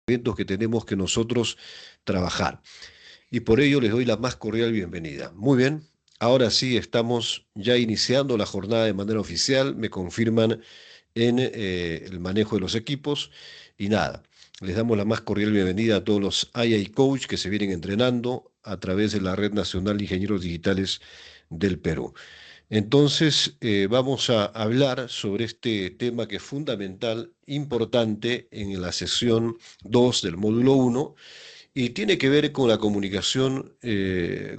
eventos que tenemos que nosotros trabajar. Y por ello les doy la más cordial bienvenida. Muy bien, ahora sí estamos ya iniciando la jornada de manera oficial, me confirman en el manejo de los equipos y nada, les damos la más cordial bienvenida a todos los AI Coach que se vienen entrenando a través de la Red Nacional de Ingenieros Digitales del Perú. Entonces, vamos a hablar sobre este tema que es fundamental, importante en la sesión 2 del módulo uno y tiene que ver con la comunicación,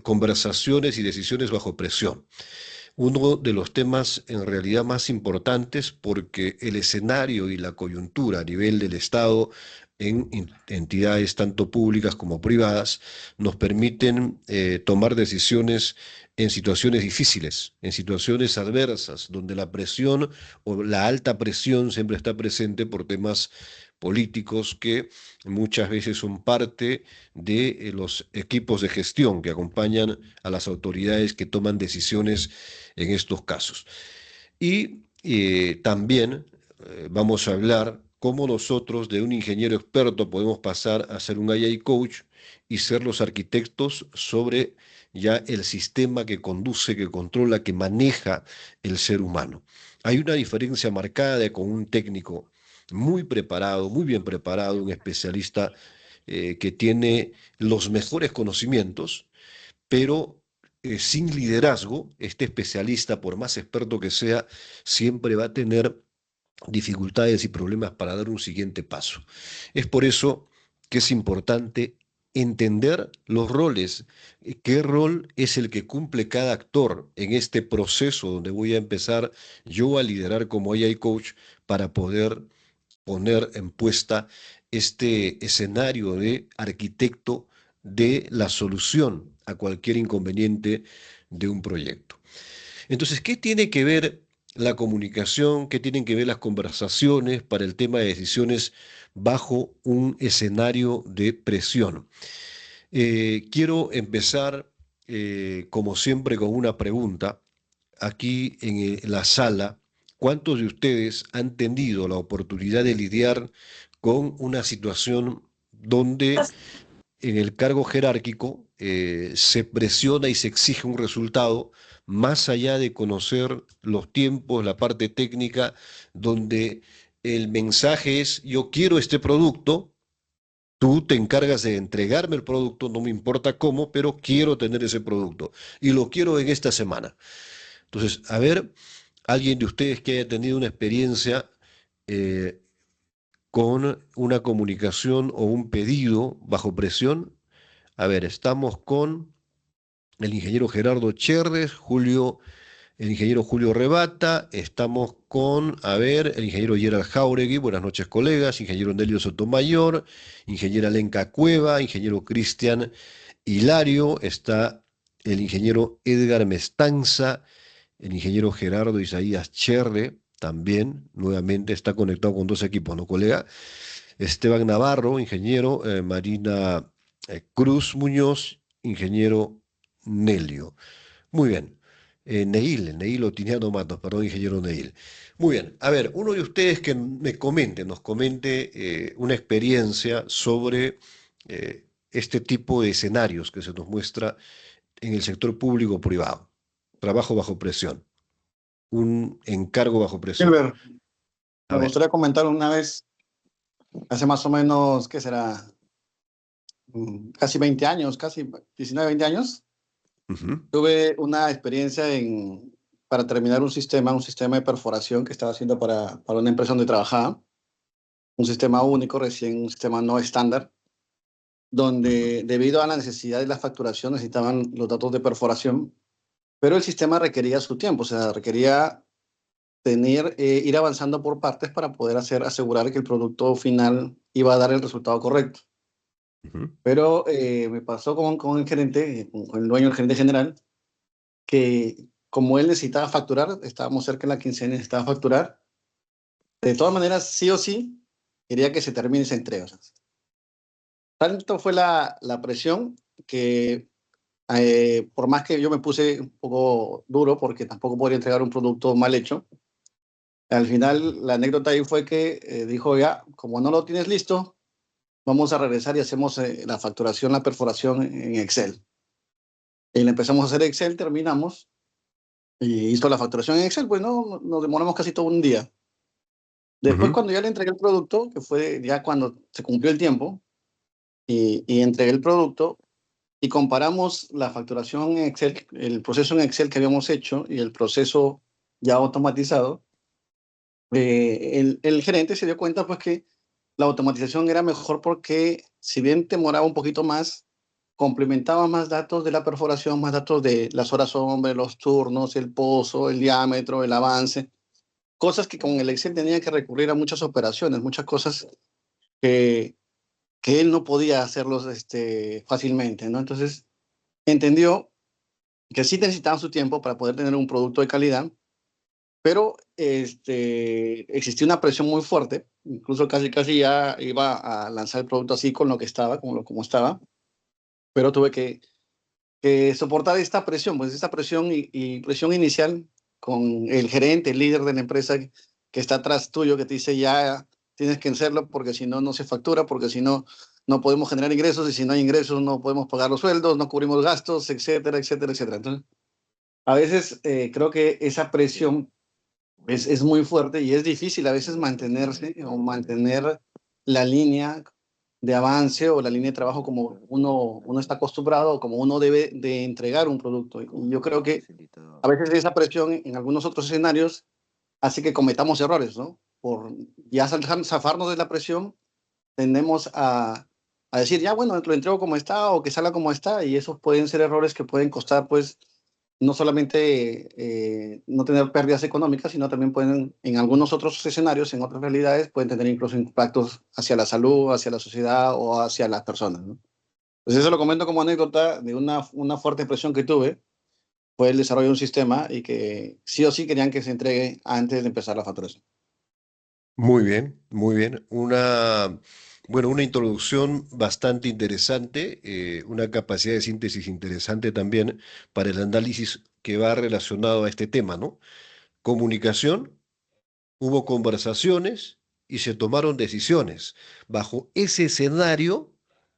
conversaciones y decisiones bajo presión. Uno de los temas en realidad más importantes porque el escenario y la coyuntura a nivel del Estado en entidades tanto públicas como privadas nos permiten tomar decisiones en situaciones difíciles, en situaciones adversas, donde la presión o la alta presión siempre está presente por temas políticos que muchas veces son parte de los equipos de gestión que acompañan a las autoridades que toman decisiones en estos casos. Y también vamos a hablar cómo nosotros de un ingeniero experto podemos pasar a ser un AI coach y ser los arquitectos sobre ya el sistema que conduce, que controla, que maneja el ser humano. Hay una diferencia marcada con un técnico muy preparado, muy bien preparado, un especialista que tiene los mejores conocimientos, pero sin liderazgo, este especialista, por más experto que sea, siempre va a tener dificultades y problemas para dar un siguiente paso. Es por eso que es importante entender los roles, qué rol es el que cumple cada actor en este proceso donde voy a empezar yo a liderar como AI coach para poder poner en puesta este escenario de arquitecto de la solución a cualquier inconveniente de un proyecto. Entonces, ¿qué tiene que ver la comunicación? ¿Qué tienen que ver las conversaciones para el tema de decisiones bajo un escenario de presión? Quiero empezar, como siempre, con una pregunta. Aquí en la sala, ¿cuántos de ustedes han tenido la oportunidad de lidiar con una situación donde en el cargo jerárquico se presiona y se exige un resultado más allá de conocer los tiempos, la parte técnica, donde el mensaje es yo quiero este producto, tú te encargas de entregarme el producto, no me importa cómo, pero quiero tener ese producto y lo quiero en esta semana. Entonces, a ver, alguien de ustedes que haya tenido una experiencia eh, con una comunicación o un pedido bajo presión. A ver, estamos con el ingeniero Gerardo Cherres, el ingeniero Julio Rebata, estamos con, a ver, el ingeniero Gerald Jauregui, buenas noches colegas, ingeniero Nelio Sotomayor, ingeniera Lenca Cueva, ingeniero Cristian Hilario, está el ingeniero Edgar Mestanza, el ingeniero Gerardo Isaías Cherre, también, nuevamente está conectado con dos equipos, ¿no, colega? Esteban Navarro, ingeniero, Marina Cruz Muñoz, ingeniero Nelio. Muy bien. Neil Otiniano Matos, perdón, ingeniero Neil. Muy bien. A ver, uno de ustedes que me comente, nos comente una experiencia sobre este tipo de escenarios que se nos muestra en el sector público o privado. Trabajo bajo presión, un encargo bajo presión. Silver, A me ver. gustaría comentar una vez, hace más o menos, ¿qué será? Casi 20 años, casi 19, 20 años, Ujú, tuve una experiencia para terminar un sistema de perforación que estaba haciendo para una empresa donde trabajaba, un sistema único, recién un sistema no estándar, ujú, donde debido a la necesidad de la facturación necesitaban los datos de perforación, pero el sistema requería su tiempo, o sea, requería ir avanzando por partes para poder asegurar que el producto final iba a dar el resultado correcto. ujú. Pero me pasó con el gerente, con el dueño, el gerente general, que como él necesitaba facturar, estábamos cerca de la quincena, necesitaba facturar, de todas maneras, sí o sí, quería que se termine esa entrega. O sea, tanto fue la presión que por más que yo me puse un poco duro, porque tampoco podría entregar un producto mal hecho, al final la anécdota ahí fue que dijo, ya, como no lo tienes listo, vamos a regresar y hacemos la facturación, la perforación en Excel. Y le empezamos a hacer Excel, terminamos y hizo la facturación en Excel, pues no, nos demoramos casi todo un día. Después, Ujú. cuando ya le entregué el producto, que fue ya cuando se cumplió el tiempo, y entregué el producto y comparamos la facturación en Excel, el proceso en Excel que habíamos hecho y el proceso ya automatizado, el gerente se dio cuenta pues que la automatización era mejor porque si bien demoraba un poquito más, complementaba más datos de la perforación, más datos de las horas hombre, los turnos, el pozo, el diámetro, el avance, cosas que con el Excel tenía que recurrir a muchas operaciones, muchas cosas que, que él no podía hacerlos fácilmente, ¿no? Entonces entendió que sí necesitaban su tiempo para poder tener un producto de calidad, pero existía una presión muy fuerte, incluso casi ya iba a lanzar el producto así con lo que estaba, como estaba, pero tuve que soportar esta presión, pues esta presión y presión inicial con el gerente, el líder de la empresa que está atrás tuyo, que te dice ya tienes que hacerlo porque si no, no se factura, porque si no, no podemos generar ingresos y si no hay ingresos no podemos pagar los sueldos, no cubrimos gastos, etcétera, etcétera, etcétera. Entonces, a veces creo que esa presión es muy fuerte y es difícil a veces mantenerse o mantener la línea de avance o la línea de trabajo como uno está acostumbrado o como uno debe de entregar un producto. Y yo creo que a veces esa presión en algunos otros escenarios hace que cometamos errores, ¿no? Por ya zafarnos de la presión, tendemos a decir, ya bueno, lo entrego como está o que salga como está y esos pueden ser errores que pueden costar pues no solamente no tener pérdidas económicas, sino también pueden, en algunos otros escenarios, en otras realidades, pueden tener incluso impactos hacia la salud, hacia la sociedad o hacia las personas, ¿no? Entonces eso lo comento como anécdota de una fuerte presión que tuve, fue el desarrollo de un sistema y que sí o sí querían que se entregue antes de empezar la facturación. Muy bien, muy bien. Bueno, una introducción bastante interesante, una capacidad de síntesis interesante también para el análisis que va relacionado a este tema, ¿no? Comunicación, hubo conversaciones y se tomaron decisiones bajo ese escenario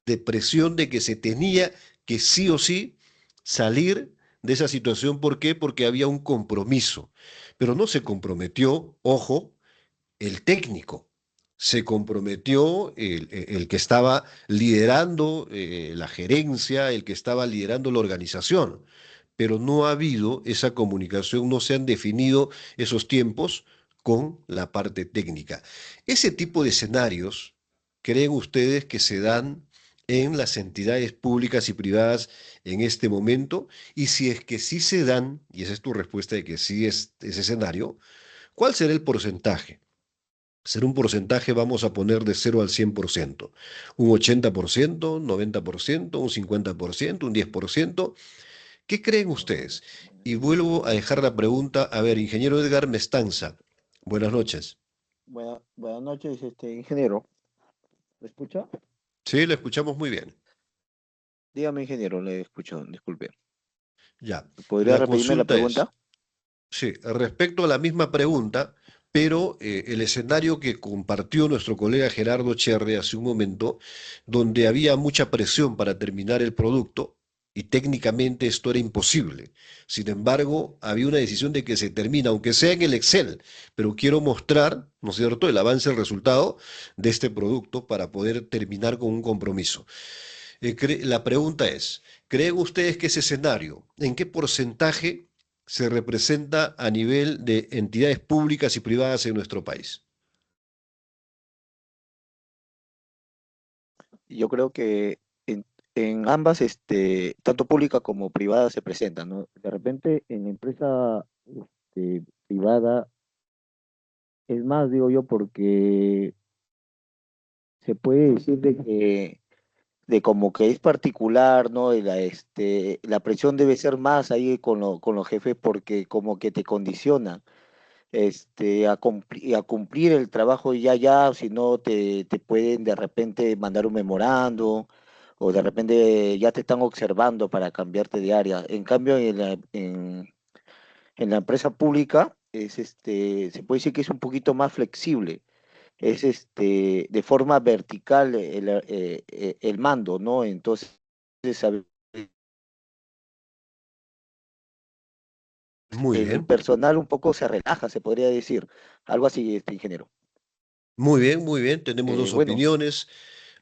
de presión de que se tenía que sí o sí salir de esa situación. ¿Por qué? Porque había un compromiso. Pero no se comprometió, ojo, el técnico. Se comprometió el que estaba liderando la gerencia, el que estaba liderando la organización, pero no ha habido esa comunicación, no se han definido esos tiempos con la parte técnica. Ese tipo de escenarios, ¿creen ustedes que se dan en las entidades públicas y privadas en este momento? Y si es que sí se dan, y esa es tu respuesta de que sí es ese escenario, ¿cuál será el porcentaje? Ser un porcentaje, vamos a poner de 0 al 100%, un 80%, 90%, un 50%, un 10%. ¿Qué creen ustedes? Y vuelvo a dejar la pregunta, a ver, ingeniero Edgar Mestanza, buenas noches. Buenas noches, ingeniero. ¿Me escucha? Sí, le escuchamos muy bien. Dígame, ingeniero, le escucho, disculpe. Ya, ¿Podría la repetirme la consulta es, pregunta? sí, respecto a la misma pregunta, pero el escenario que compartió nuestro colega Gerardo Cherre hace un momento, donde había mucha presión para terminar el producto y técnicamente esto era imposible. Sin embargo, había una decisión de que se termina, aunque sea en el Excel, pero quiero mostrar, ¿no es cierto?, el avance, el resultado de este producto para poder terminar con un compromiso. La pregunta es, ¿creen ustedes que ese escenario, en qué porcentaje se representa a nivel de entidades públicas y privadas en nuestro país? Yo creo que en ambas, tanto pública como privada, se presentan, ¿no? De repente, en la empresa privada, es más, digo yo, porque se puede decir de como que es particular, ¿no? Y la presión debe ser más ahí con los jefes porque como que te condicionan. A cumplir el trabajo ya, o si no te pueden de repente mandar un memorando o de repente ya te están observando para cambiarte de área. En cambio, en la empresa pública se puede decir que es un poquito más flexible. es de forma vertical el mando, ¿no? Entonces, a Muy el bien. personal un poco se relaja, se podría decir. Algo así, ingeniero. Muy bien, muy bien. Tenemos dos Bueno, opiniones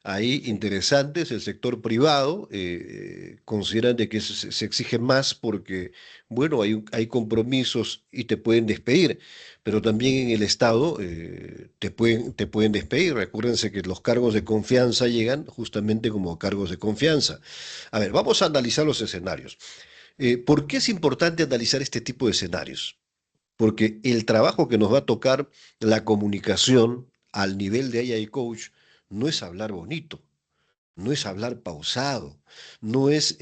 ahí sí, interesantes. El sector privado consideran de que se exige más porque, bueno, hay compromisos y te pueden despedir, pero también en el Estado te pueden despedir. Recuérdense que los cargos de confianza llegan justamente como cargos de confianza. A ver, vamos a analizar los escenarios. ¿Por qué es importante analizar este tipo de escenarios? Porque el trabajo que nos va a tocar, la comunicación al nivel de AI Coach, no es hablar bonito, no es hablar pausado, no es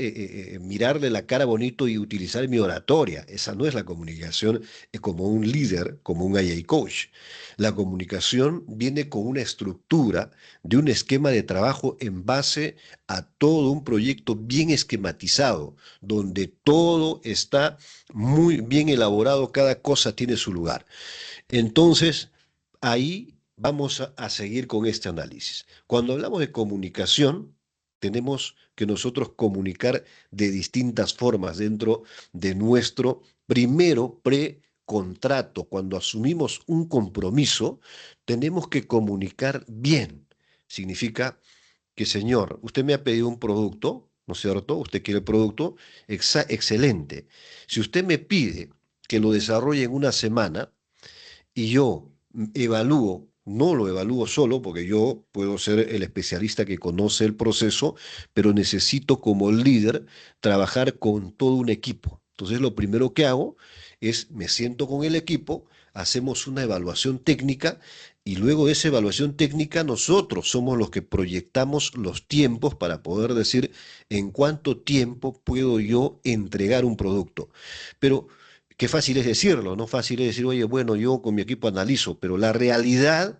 mirarle la cara bonito y utilizar mi oratoria. Esa no es la comunicación como un líder, como un AI coach. La comunicación viene con una estructura de un esquema de trabajo en base a todo un proyecto bien esquematizado, donde todo está muy bien elaborado, cada cosa tiene su lugar. Entonces, ahí vamos a seguir con este análisis. Cuando hablamos de comunicación, tenemos que nosotros comunicar de distintas formas dentro de nuestro primero precontrato. Cuando asumimos un compromiso, tenemos que comunicar bien. Significa que, señor, usted me ha pedido un producto, ¿no es cierto? Usted quiere el producto, excelente. Si usted me pide que lo desarrolle en una semana, y yo evalúo, no lo evalúo solo, porque yo puedo ser el especialista que conoce el proceso, pero necesito como líder trabajar con todo un equipo. Entonces lo primero que hago es me siento con el equipo, hacemos una evaluación técnica y luego de esa evaluación técnica nosotros somos los que proyectamos los tiempos para poder decir en cuánto tiempo puedo yo entregar un producto. Pero qué fácil es decirlo, ¿no? Fácil es decir, oye, bueno, yo con mi equipo analizo, pero la realidad,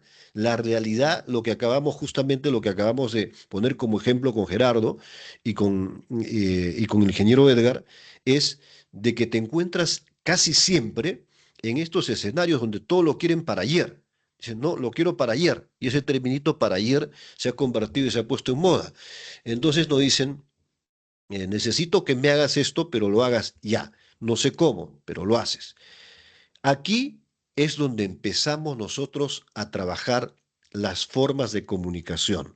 justamente lo que acabamos de poner como ejemplo con Gerardo y con el ingeniero Edgar, es de que te encuentras casi siempre en estos escenarios donde todo lo quieren para ayer. Dicen, no, lo quiero para ayer. Y ese terminito para ayer se ha convertido y se ha puesto en moda. Entonces nos dicen, necesito que me hagas esto, pero lo hagas ya. No sé cómo, pero lo haces. Aquí es donde empezamos nosotros a trabajar las formas de comunicación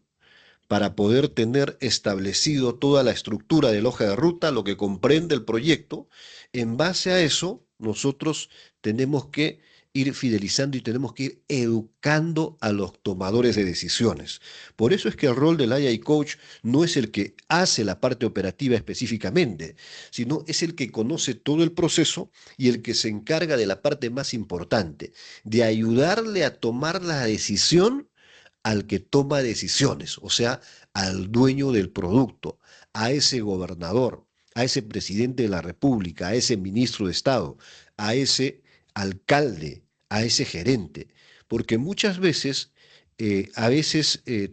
para poder tener establecido toda la estructura de la hoja de ruta, lo que comprende el proyecto. En base a eso, nosotros tenemos que ir fidelizando y tenemos que ir educando a los tomadores de decisiones. Por eso es que el rol del AI Coach no es el que hace la parte operativa específicamente, sino es el que conoce todo el proceso y el que se encarga de la parte más importante, de ayudarle a tomar la decisión al que toma decisiones, o sea, al dueño del producto, a ese gobernador, a ese presidente de la República, a ese ministro de Estado, a ese alcalde, a ese gerente. Porque muchas veces,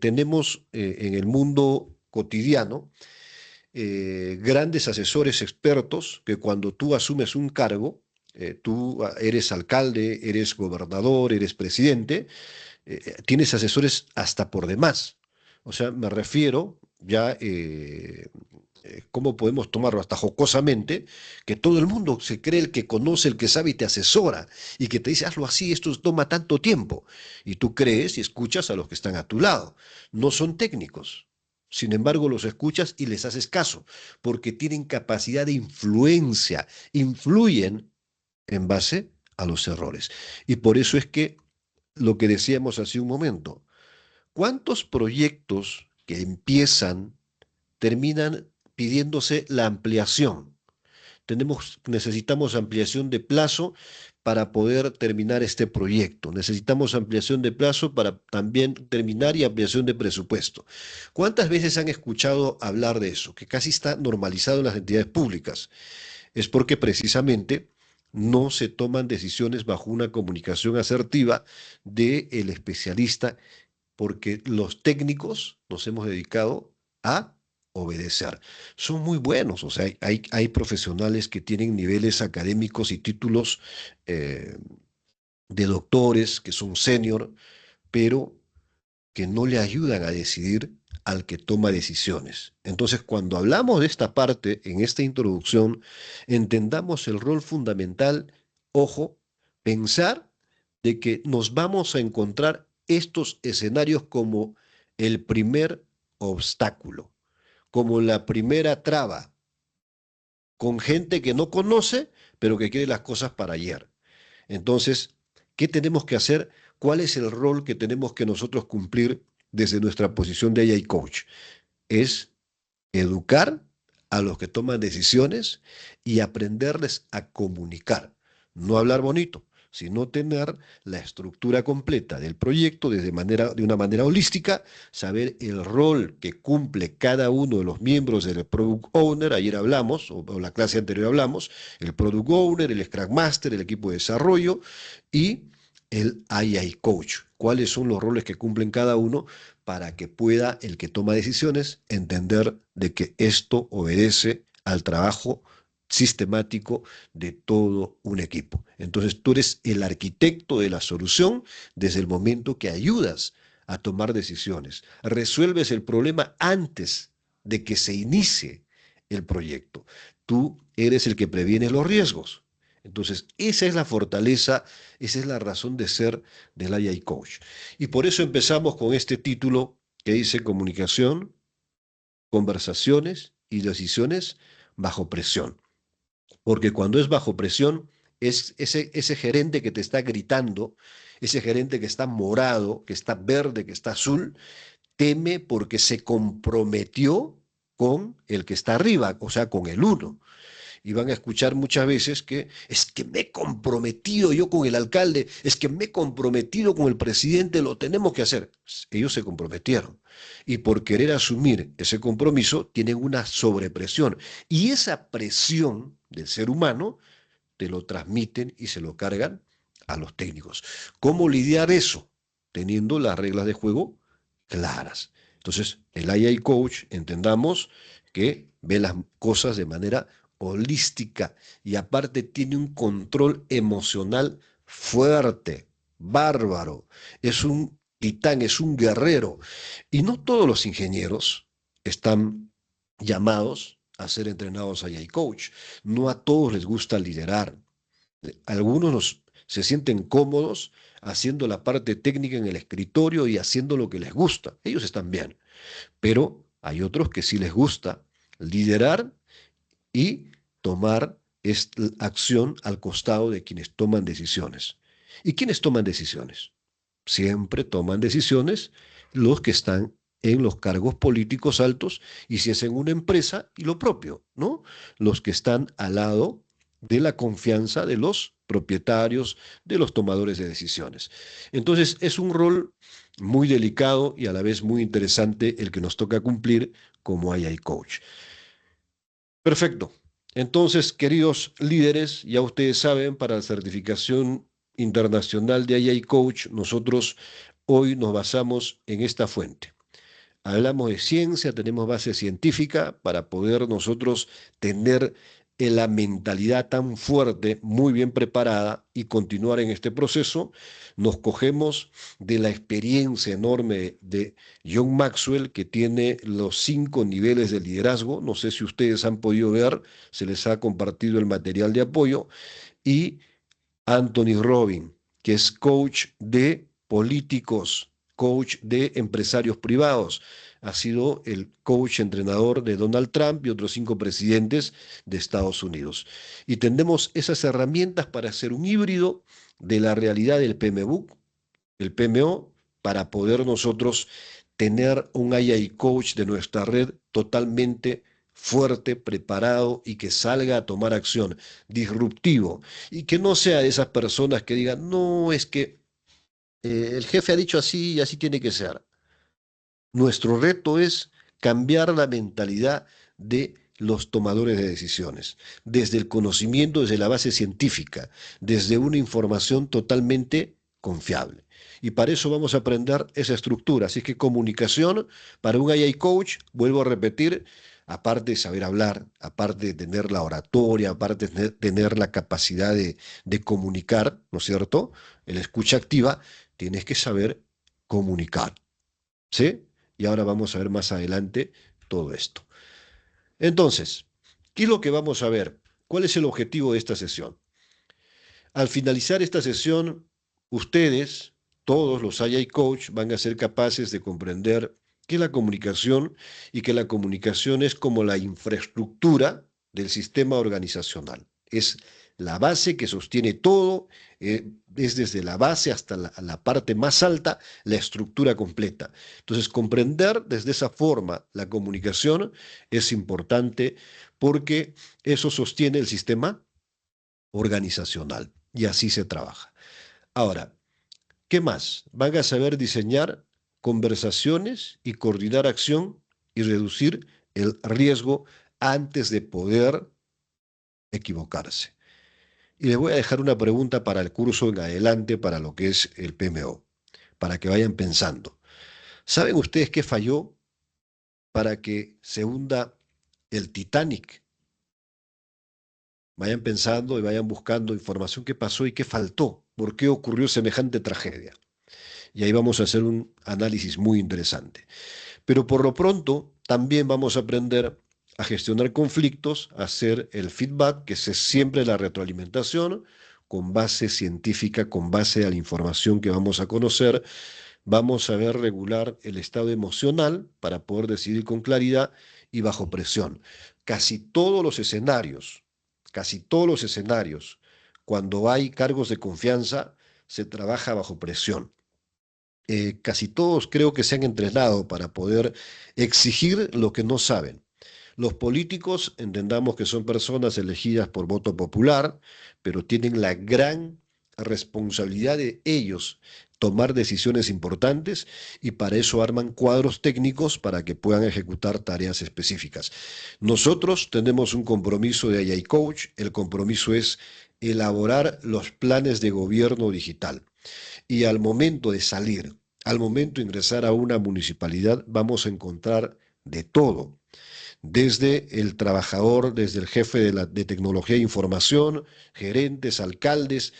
tenemos en el mundo cotidiano grandes asesores expertos que cuando tú asumes un cargo, tú eres alcalde, eres gobernador, eres presidente, tienes asesores hasta por demás. O sea, me refiero ya, ¿cómo podemos tomarlo hasta jocosamente? Que todo el mundo se cree el que conoce, el que sabe y te asesora y que te dice, hazlo así, esto toma tanto tiempo. Y tú crees y escuchas a los que están a tu lado. No son técnicos. Sin embargo, los escuchas y les haces caso, porque tienen capacidad de influencia, influyen en base a los errores. Y por eso es que lo que decíamos hace un momento. ¿Cuántos proyectos que empiezan terminan pidiéndose la ampliación? Necesitamos ampliación de plazo para poder terminar este proyecto. Necesitamos ampliación de plazo para también terminar y ampliación de presupuesto. ¿Cuántas veces han escuchado hablar de eso? Que casi está normalizado en las entidades públicas. Es porque precisamente no se toman decisiones bajo una comunicación asertiva del especialista, porque los técnicos nos hemos dedicado a obedecer. Son muy buenos, o sea, hay profesionales que tienen niveles académicos y títulos eh, de doctores, que son senior, pero que no le ayudan a decidir al que toma decisiones. Entonces, cuando hablamos de esta parte, en esta introducción, entendamos el rol fundamental, ojo, pensar de que nos vamos a encontrar estos escenarios como el primer obstáculo, como la primera traba, con gente que no conoce, pero que quiere las cosas para ayer. Entonces, ¿qué tenemos que hacer? ¿Cuál es el rol que tenemos que nosotros cumplir desde nuestra posición de AI Coach? Es educar a los que toman decisiones y aprenderles a comunicar. No hablar bonito, sino tener la estructura completa del proyecto de una manera holística, saber el rol que cumple cada uno de los miembros del Product Owner. Ayer hablamos, o la clase anterior hablamos, el Product Owner, el Scrum Master, el equipo de desarrollo y el AI Coach. ¿Cuáles son los roles que cumplen cada uno para que pueda el que toma decisiones entender de que esto obedece al trabajo sistemático de todo un equipo? Entonces tú eres el arquitecto de la solución desde el momento que ayudas a tomar decisiones. Resuelves el problema antes de que se inicie el proyecto. Tú eres el que previene los riesgos. Entonces, esa es la fortaleza, esa es la razón de ser del AI Coach. Y por eso empezamos con este título que dice Comunicación, Conversaciones y Decisiones bajo presión. Porque cuando es bajo presión, es ese gerente que te está gritando, ese gerente que está morado, que está verde, que está azul, teme porque se comprometió con el que está arriba, o sea, con el uno. Y van a escuchar muchas veces que es que me he comprometido yo con el alcalde, es que me he comprometido con el presidente, lo tenemos que hacer. Ellos se comprometieron. Y por querer asumir ese compromiso, tienen una sobrepresión. Y esa presión del ser humano te lo transmiten y se lo cargan a los técnicos. ¿Cómo lidiar eso? Teniendo las reglas de juego claras. Entonces, el AI Coach, entendamos que ve las cosas de manera holística y aparte tiene un control emocional fuerte, bárbaro. Es un titán, es un guerrero. Y no todos los ingenieros están llamados a ser entrenados AI Coach. No a todos les gusta liderar. Se sienten cómodos haciendo la parte técnica en el escritorio y haciendo lo que les gusta. Ellos están bien. Pero hay otros que sí les gusta liderar y tomar acción al costado de quienes toman decisiones. ¿Y quiénes toman decisiones? Siempre toman decisiones los que están en los cargos políticos altos y si es en una empresa y lo propio, ¿no? Los que están al lado de la confianza de los propietarios, de los tomadores de decisiones. Entonces es un rol muy delicado y a la vez muy interesante el que nos toca cumplir como AI Coach. Perfecto. Entonces, queridos líderes, ya ustedes saben, para la certificación internacional de AI Coach, nosotros hoy nos basamos en esta fuente. Hablamos de ciencia, tenemos base científica para poder nosotros tener la mentalidad tan fuerte, muy bien preparada y continuar en este proceso. Nos cogemos de la experiencia enorme de John Maxwell, que tiene los 5 niveles de liderazgo. No sé si ustedes han podido ver, se les ha compartido el material de apoyo. Y Anthony Robbins, que es coach de políticos, coach de empresarios privados. Ha sido el coach entrenador de Donald Trump y otros 5 presidentes de Estados Unidos. Y tenemos esas herramientas para hacer un híbrido de la realidad del PMBOK, el PMO, para poder nosotros tener un AI coach de nuestra red totalmente fuerte, preparado y que salga a tomar acción, disruptivo, y que no sea de esas personas que digan, no, es que el jefe ha dicho así y así tiene que ser. Nuestro reto es cambiar la mentalidad de los tomadores de decisiones, desde el conocimiento, desde la base científica, desde una información totalmente confiable. Y para eso vamos a aprender esa estructura. Así que comunicación para un AI coach, vuelvo a repetir, aparte de saber hablar, aparte de tener la oratoria, aparte de tener la capacidad de comunicar, ¿no es cierto? El escucha activa, tienes que saber comunicar. ¿Sí? Y ahora vamos a ver más adelante todo esto. Entonces, ¿qué es lo que vamos a ver? ¿Cuál es el objetivo de esta sesión? Al finalizar esta sesión, ustedes, todos los AI Coach, van a ser capaces de comprender qué es la comunicación y que la comunicación es como la infraestructura del sistema organizacional. Es la base que sostiene todo, es desde la base hasta la parte más alta, la estructura completa. Entonces, comprender desde esa forma la comunicación es importante porque eso sostiene el sistema organizacional. Y así se trabaja. Ahora, ¿qué más? Van a saber diseñar conversaciones y coordinar acción y reducir el riesgo antes de poder equivocarse. Y les voy a dejar una pregunta para el curso en adelante, para lo que es el PMO, para que vayan pensando. ¿Saben ustedes qué falló para que se hunda el Titanic? Vayan pensando y vayan buscando información qué pasó y qué faltó, por qué ocurrió semejante tragedia. Y ahí vamos a hacer un análisis muy interesante. Pero por lo pronto, también vamos a aprender a gestionar conflictos, a hacer el feedback, que es siempre la retroalimentación, con base científica, con base a la información que vamos a conocer. Vamos a ver regular el estado emocional para poder decidir con claridad y bajo presión. Casi todos los escenarios, cuando hay cargos de confianza, se trabaja bajo presión. Casi todos creo que se han entrenado para poder exigir lo que no saben. Los políticos entendamos que son personas elegidas por voto popular, pero tienen la gran responsabilidad de ellos tomar decisiones importantes y para eso arman cuadros técnicos para que puedan ejecutar tareas específicas. Nosotros tenemos un compromiso de AI Coach, el compromiso es elaborar los planes de gobierno digital. Y al momento de salir, al momento de ingresar a una municipalidad, vamos a encontrar de todo, desde el trabajador, desde el jefe de tecnología e información, gerentes, alcaldes,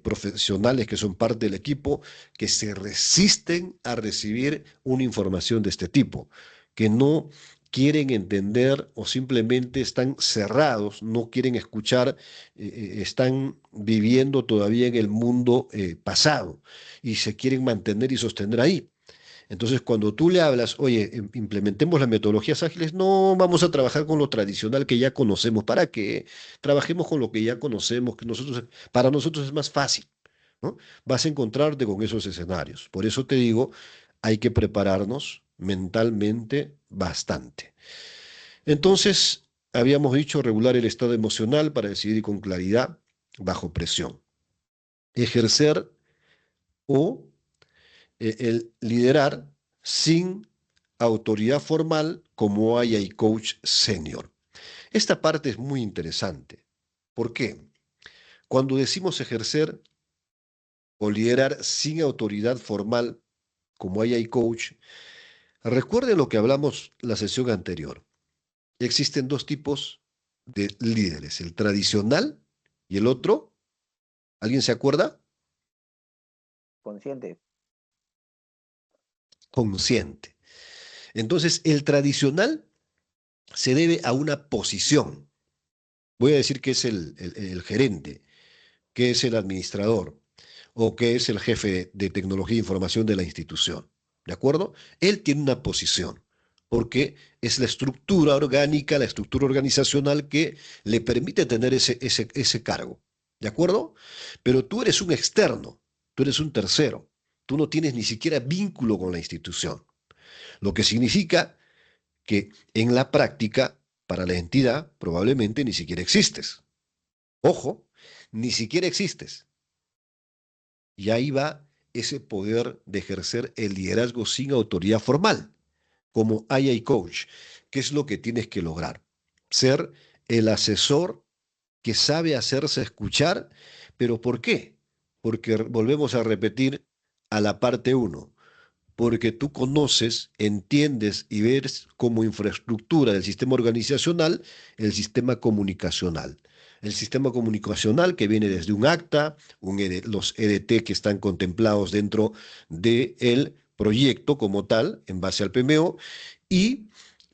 profesionales que son parte del equipo, que se resisten a recibir una información de este tipo, que no quieren entender o simplemente están cerrados, no quieren escuchar, están viviendo todavía en el mundo pasado y se quieren mantener y sostener ahí. Entonces, cuando tú le hablas, oye, implementemos las metodologías ágiles, no vamos a trabajar con lo tradicional que ya conocemos. ¿Para qué? Trabajemos con lo que ya conocemos, que para nosotros es más fácil, ¿no? Vas a encontrarte con esos escenarios. Por eso te digo, hay que prepararnos mentalmente bastante. Entonces, habíamos dicho regular el estado emocional para decidir con claridad bajo presión. Ejercer o el liderar sin autoridad formal como hay coach senior. Esta parte es muy interesante. ¿Por qué? Cuando decimos ejercer o liderar sin autoridad formal como hay coach, recuerden lo que hablamos la sesión anterior. Existen dos tipos de líderes, el tradicional y el otro. ¿Alguien se acuerda? Consciente. Consciente. Entonces, el tradicional se debe a una posición. Voy a decir que es el gerente, que es el administrador o que es el jefe de tecnología e información de la institución. ¿De acuerdo? Él tiene una posición, porque es la estructura orgánica, la estructura organizacional que le permite tener ese cargo. ¿De acuerdo? Pero tú eres un externo, tú eres un tercero, tú no tienes ni siquiera vínculo con la institución, lo que significa que en la práctica, para la entidad, probablemente ni siquiera existes. Ojo, ni siquiera existes. Y ahí va ese poder de ejercer el liderazgo sin autoridad formal, como AI Coach. ¿Qué es lo que tienes que lograr? Ser el asesor que sabe hacerse escuchar, pero ¿por qué? Porque volvemos a repetir a la parte uno, porque tú conoces, entiendes y ves como infraestructura del sistema organizacional el sistema comunicacional. el sistema comunicacional que viene desde un acta, los EDT que están contemplados dentro del proyecto como tal, en base al PMO, y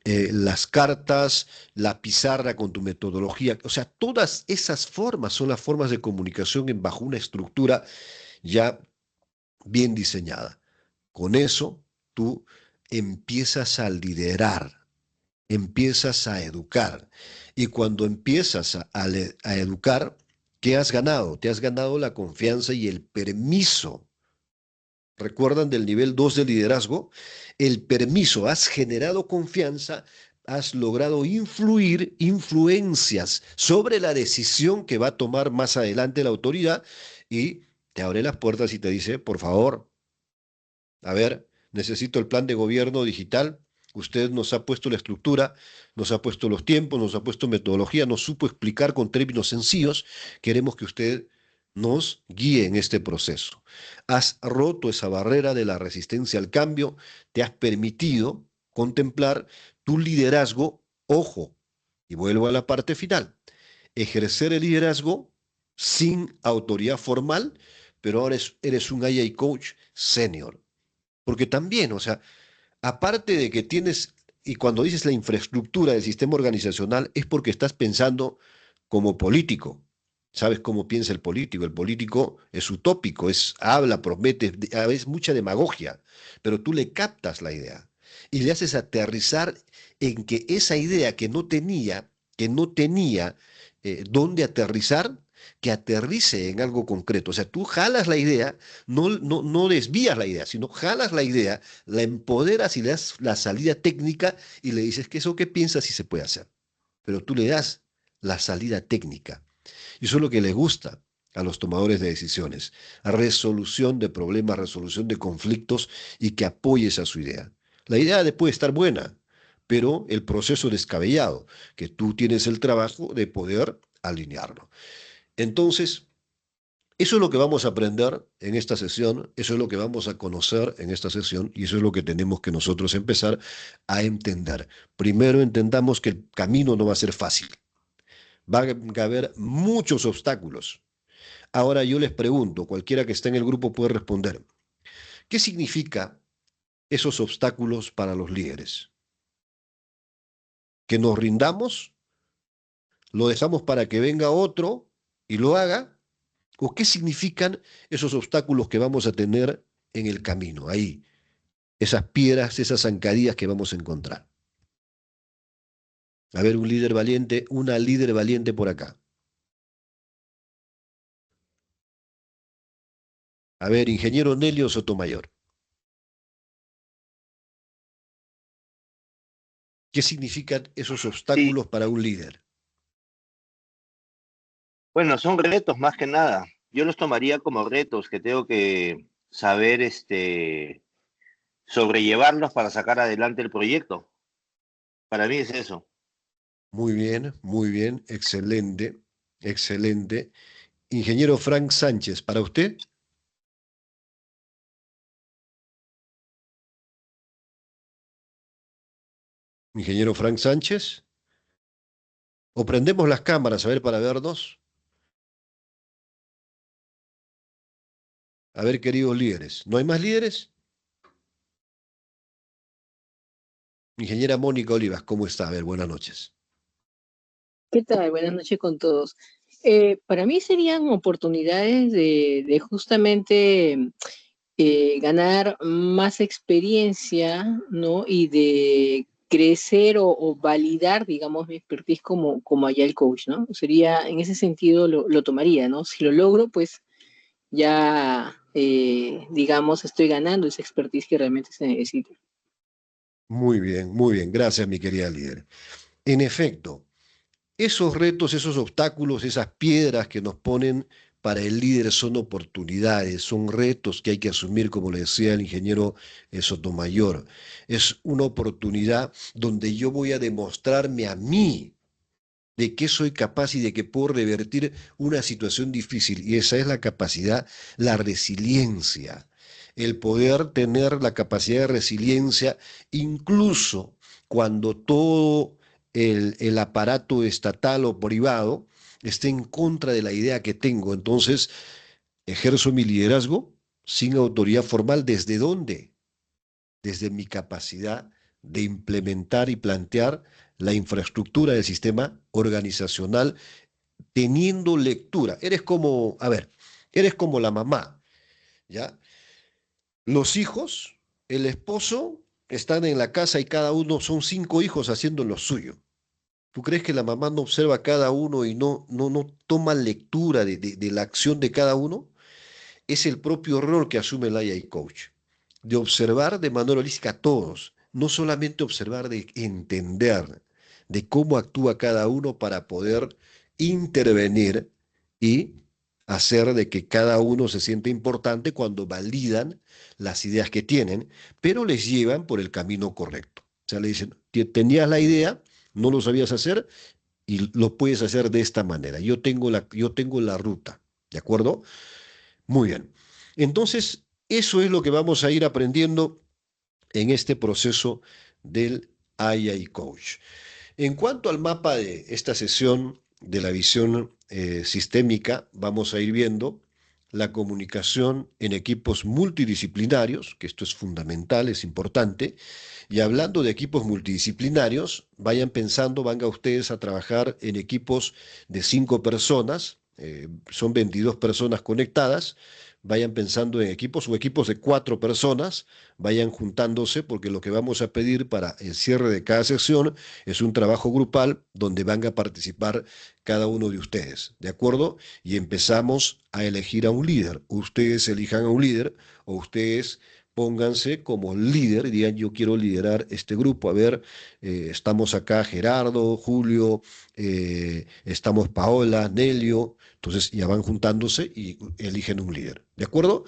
las cartas, la pizarra con tu metodología, o sea, todas esas formas son las formas de comunicación bajo una estructura ya bien diseñada. Con eso tú empiezas a liderar, empiezas a educar. Y cuando empiezas a educar, ¿qué has ganado? Te has ganado la confianza y el permiso. ¿Recuerdan del nivel 2 de liderazgo? El permiso, has generado confianza, has logrado influir, influencias sobre la decisión que va a tomar más adelante la autoridad y te abre las puertas y te dice, por favor, a ver, necesito el plan de gobierno digital. Usted nos ha puesto la estructura, nos ha puesto los tiempos, nos ha puesto metodología, nos supo explicar con términos sencillos. Queremos que usted nos guíe en este proceso. Has roto esa barrera de la resistencia al cambio, te has permitido contemplar tu liderazgo, ojo, y vuelvo a la parte final, ejercer el liderazgo sin autoridad formal, pero ahora eres un AI coach senior. Porque también, o sea, aparte de que tienes, y cuando dices la infraestructura del sistema organizacional, es porque estás pensando como político. ¿Sabes cómo piensa el político? El político es utópico, habla, promete, es mucha demagogia, pero tú le captas la idea y le haces aterrizar en que esa idea que no tenía dónde aterrizar, que aterrice en algo concreto. O sea, tú jalas la idea, no desvías la idea, sino jalas la idea, la empoderas y le das la salida técnica y le dices que eso que piensas sí se puede hacer. Pero tú le das la salida técnica. Y eso es lo que le gusta a los tomadores de decisiones. Resolución de problemas, resolución de conflictos y que apoyes a su idea. La idea puede estar buena, pero el proceso descabellado, que tú tienes el trabajo de poder alinearlo. Entonces, eso es lo que vamos a aprender en esta sesión, eso es lo que vamos a conocer en esta sesión y eso es lo que tenemos que nosotros empezar a entender. Primero entendamos que el camino no va a ser fácil, va a haber muchos obstáculos. Ahora yo les pregunto, cualquiera que esté en el grupo puede responder, ¿qué significa esos obstáculos para los líderes? ¿Que nos rindamos? ¿Lo dejamos para que venga otro y lo haga? ¿O qué significan esos obstáculos que vamos a tener en el camino? Ahí, esas piedras, esas zancadillas que vamos a encontrar. A ver, un líder valiente, una líder valiente por acá. A ver, ingeniero Nelio Sotomayor. ¿Qué significan esos Sí, obstáculos para un líder? bueno, son retos más que nada. Yo los tomaría como retos que tengo que saber sobrellevarlos para sacar adelante el proyecto. Para mí es eso. Muy bien, excelente, excelente. Ingeniero Frank Sánchez, ¿para usted? Ingeniero Frank Sánchez. ¿O prendemos las cámaras, a ver, para vernos? A ver, queridos líderes. ¿No hay más líderes? Ingeniera Mónica Olivas, ¿cómo está? A ver, buenas noches. ¿Qué tal? Buenas noches con todos. Para mí serían oportunidades de justamente ganar más experiencia, ¿no? Y de crecer o validar, digamos, mi expertise como Agile Coach, ¿no? Sería, en ese sentido, lo tomaría, ¿no? Si lo logro, pues ya, digamos, estoy ganando esa expertise que realmente se necesita. Muy bien, muy bien. Gracias, mi querida líder. En efecto, esos retos, esos obstáculos, esas piedras que nos ponen para el líder son oportunidades, son retos que hay que asumir, como le decía el ingeniero Sotomayor. Es una oportunidad donde yo voy a demostrarme a mí de qué soy capaz y de que puedo revertir una situación difícil. Y esa es la capacidad, la resiliencia, el poder tener la capacidad de resiliencia incluso cuando todo el aparato estatal o privado esté en contra de la idea que tengo. Entonces, ejerzo mi liderazgo sin autoridad formal. ¿Desde dónde? Desde mi capacidad de implementar y plantear la infraestructura del sistema organizacional teniendo lectura. Eres como, a ver, eres como la mamá, ¿ya? Los hijos, el esposo, están en la casa y cada uno son 5 hijos haciendo lo suyo. ¿Tú crees que la mamá no observa a cada uno y no toma lectura de la acción de cada uno? Es el propio rol que asume el AI Coach, de observar de manera holística a todos, no solamente observar, de entender de cómo actúa cada uno para poder intervenir y hacer de que cada uno se sienta importante cuando validan las ideas que tienen, pero les llevan por el camino correcto. O sea, le dicen, tenías la idea, no lo sabías hacer y lo puedes hacer de esta manera. Yo tengo la ruta, ¿de acuerdo? Muy bien. Entonces, eso es lo que vamos a ir aprendiendo en este proceso del AI Coach. En cuanto al mapa de esta sesión de la visión sistémica, vamos a ir viendo la comunicación en equipos multidisciplinarios, que esto es fundamental, es importante. Y hablando de equipos multidisciplinarios, vayan pensando, van a ustedes a trabajar en equipos de 5 personas, son 22 personas conectadas, vayan pensando en equipos o equipos de 4 personas, vayan juntándose porque lo que vamos a pedir para el cierre de cada sesión es un trabajo grupal donde van a participar cada uno de ustedes, ¿de acuerdo? Y empezamos a elegir a un líder. Ustedes elijan a un líder o ustedes pónganse como líder y digan, yo quiero liderar este grupo. A ver, estamos acá Gerardo, Julio, estamos Paola, Nelio. Entonces ya van juntándose y eligen un líder. ¿De acuerdo?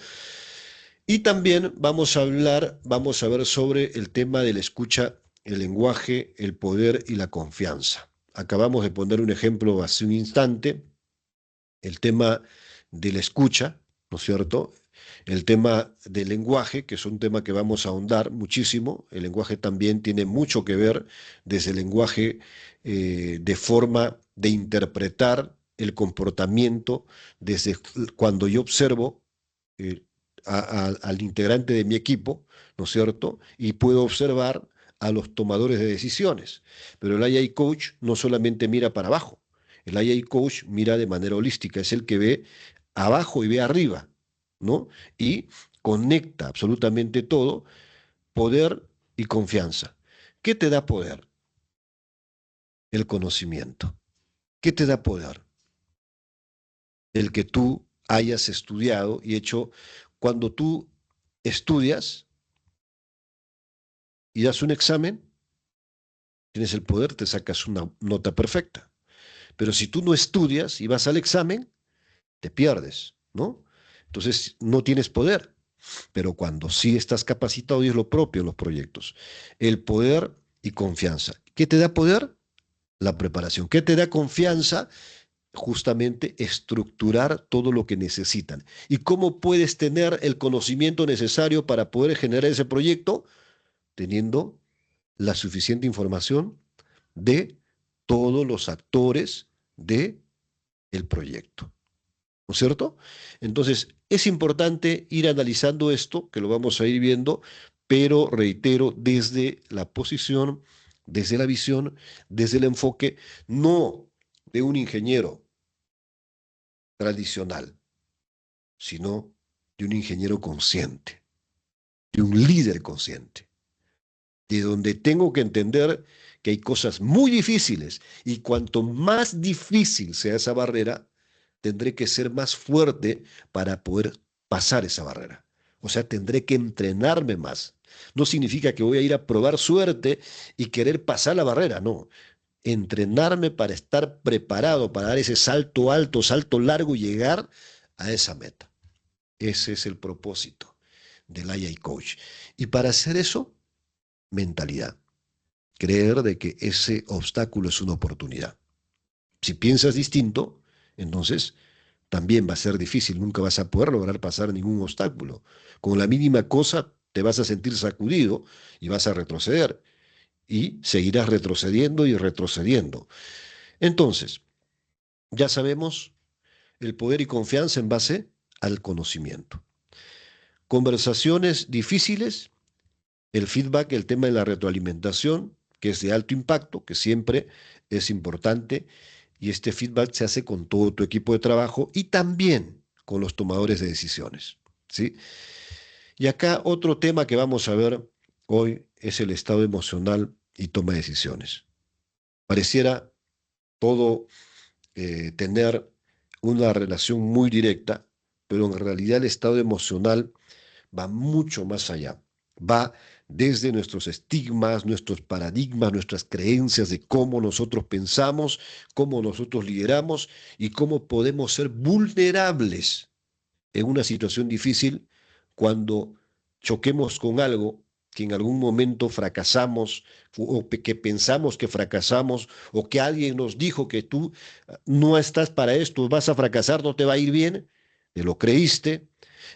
Y también vamos a ver sobre el tema de la escucha, el lenguaje, el poder y la confianza. Acabamos de poner un ejemplo hace un instante, el tema de la escucha, ¿no es cierto? El tema del lenguaje, que es un tema que vamos a ahondar muchísimo. El lenguaje también tiene mucho que ver desde el lenguaje de forma de interpretar el comportamiento, desde cuando yo observo eh, al integrante de mi equipo, ¿no es cierto? Y puedo observar a los tomadores de decisiones. Pero el AI Coach no solamente mira para abajo, el AI Coach mira de manera holística, es el que ve abajo y ve arriba, ¿no? Y conecta absolutamente todo, poder y confianza. ¿Qué te da poder? El conocimiento. ¿Qué te da poder? El que tú hayas estudiado y hecho, cuando tú estudias y das un examen, tienes el poder, te sacas una nota perfecta. Pero si tú no estudias y vas al examen, te pierdes, ¿no? Entonces no tienes poder. Pero cuando sí estás capacitado, y es lo propio en los proyectos, el poder y confianza. ¿Qué te da poder? La preparación. ¿Qué te da confianza? Justamente estructurar todo lo que necesitan. ¿Y cómo puedes tener el conocimiento necesario para poder generar ese proyecto? Teniendo la suficiente información de todos los actores del proyecto. ¿No es cierto? Entonces, es importante ir analizando esto, que lo vamos a ir viendo, pero reitero, desde la posición, desde la visión, desde el enfoque, no de un ingeniero tradicional, sino de un ingeniero consciente, de un líder consciente, de donde tengo que entender que hay cosas muy difíciles y cuanto más difícil sea esa barrera, tendré que ser más fuerte para poder pasar esa barrera. O sea, tendré que entrenarme más. No significa que voy a ir a probar suerte y querer pasar la barrera, no. Entrenarme para estar preparado, para dar ese salto alto, salto largo y llegar a esa meta. Ese es el propósito del AI Coach. Y para hacer eso, mentalidad. Creer de que ese obstáculo es una oportunidad. Si piensas distinto, entonces también va a ser difícil, nunca vas a poder lograr pasar ningún obstáculo. Con la mínima cosa te vas a sentir sacudido y vas a retroceder y seguirás retrocediendo y retrocediendo. Entonces, ya sabemos, el poder y confianza en base al conocimiento. Conversaciones difíciles, el feedback, el tema de la retroalimentación, que es de alto impacto, que siempre es importante, y este feedback se hace con todo tu equipo de trabajo y también con los tomadores de decisiones, ¿sí? Y acá otro tema que vamos a ver hoy es el estado emocional y toma de decisiones. Pareciera todo tener una relación muy directa, pero en realidad el estado emocional va mucho más allá. Va desde nuestros estigmas, nuestros paradigmas, nuestras creencias de cómo nosotros pensamos, cómo nosotros lideramos y cómo podemos ser vulnerables en una situación difícil cuando choquemos con algo que en algún momento fracasamos o que pensamos que fracasamos o que alguien nos dijo que tú no estás para esto, vas a fracasar, no te va a ir bien, te lo creíste.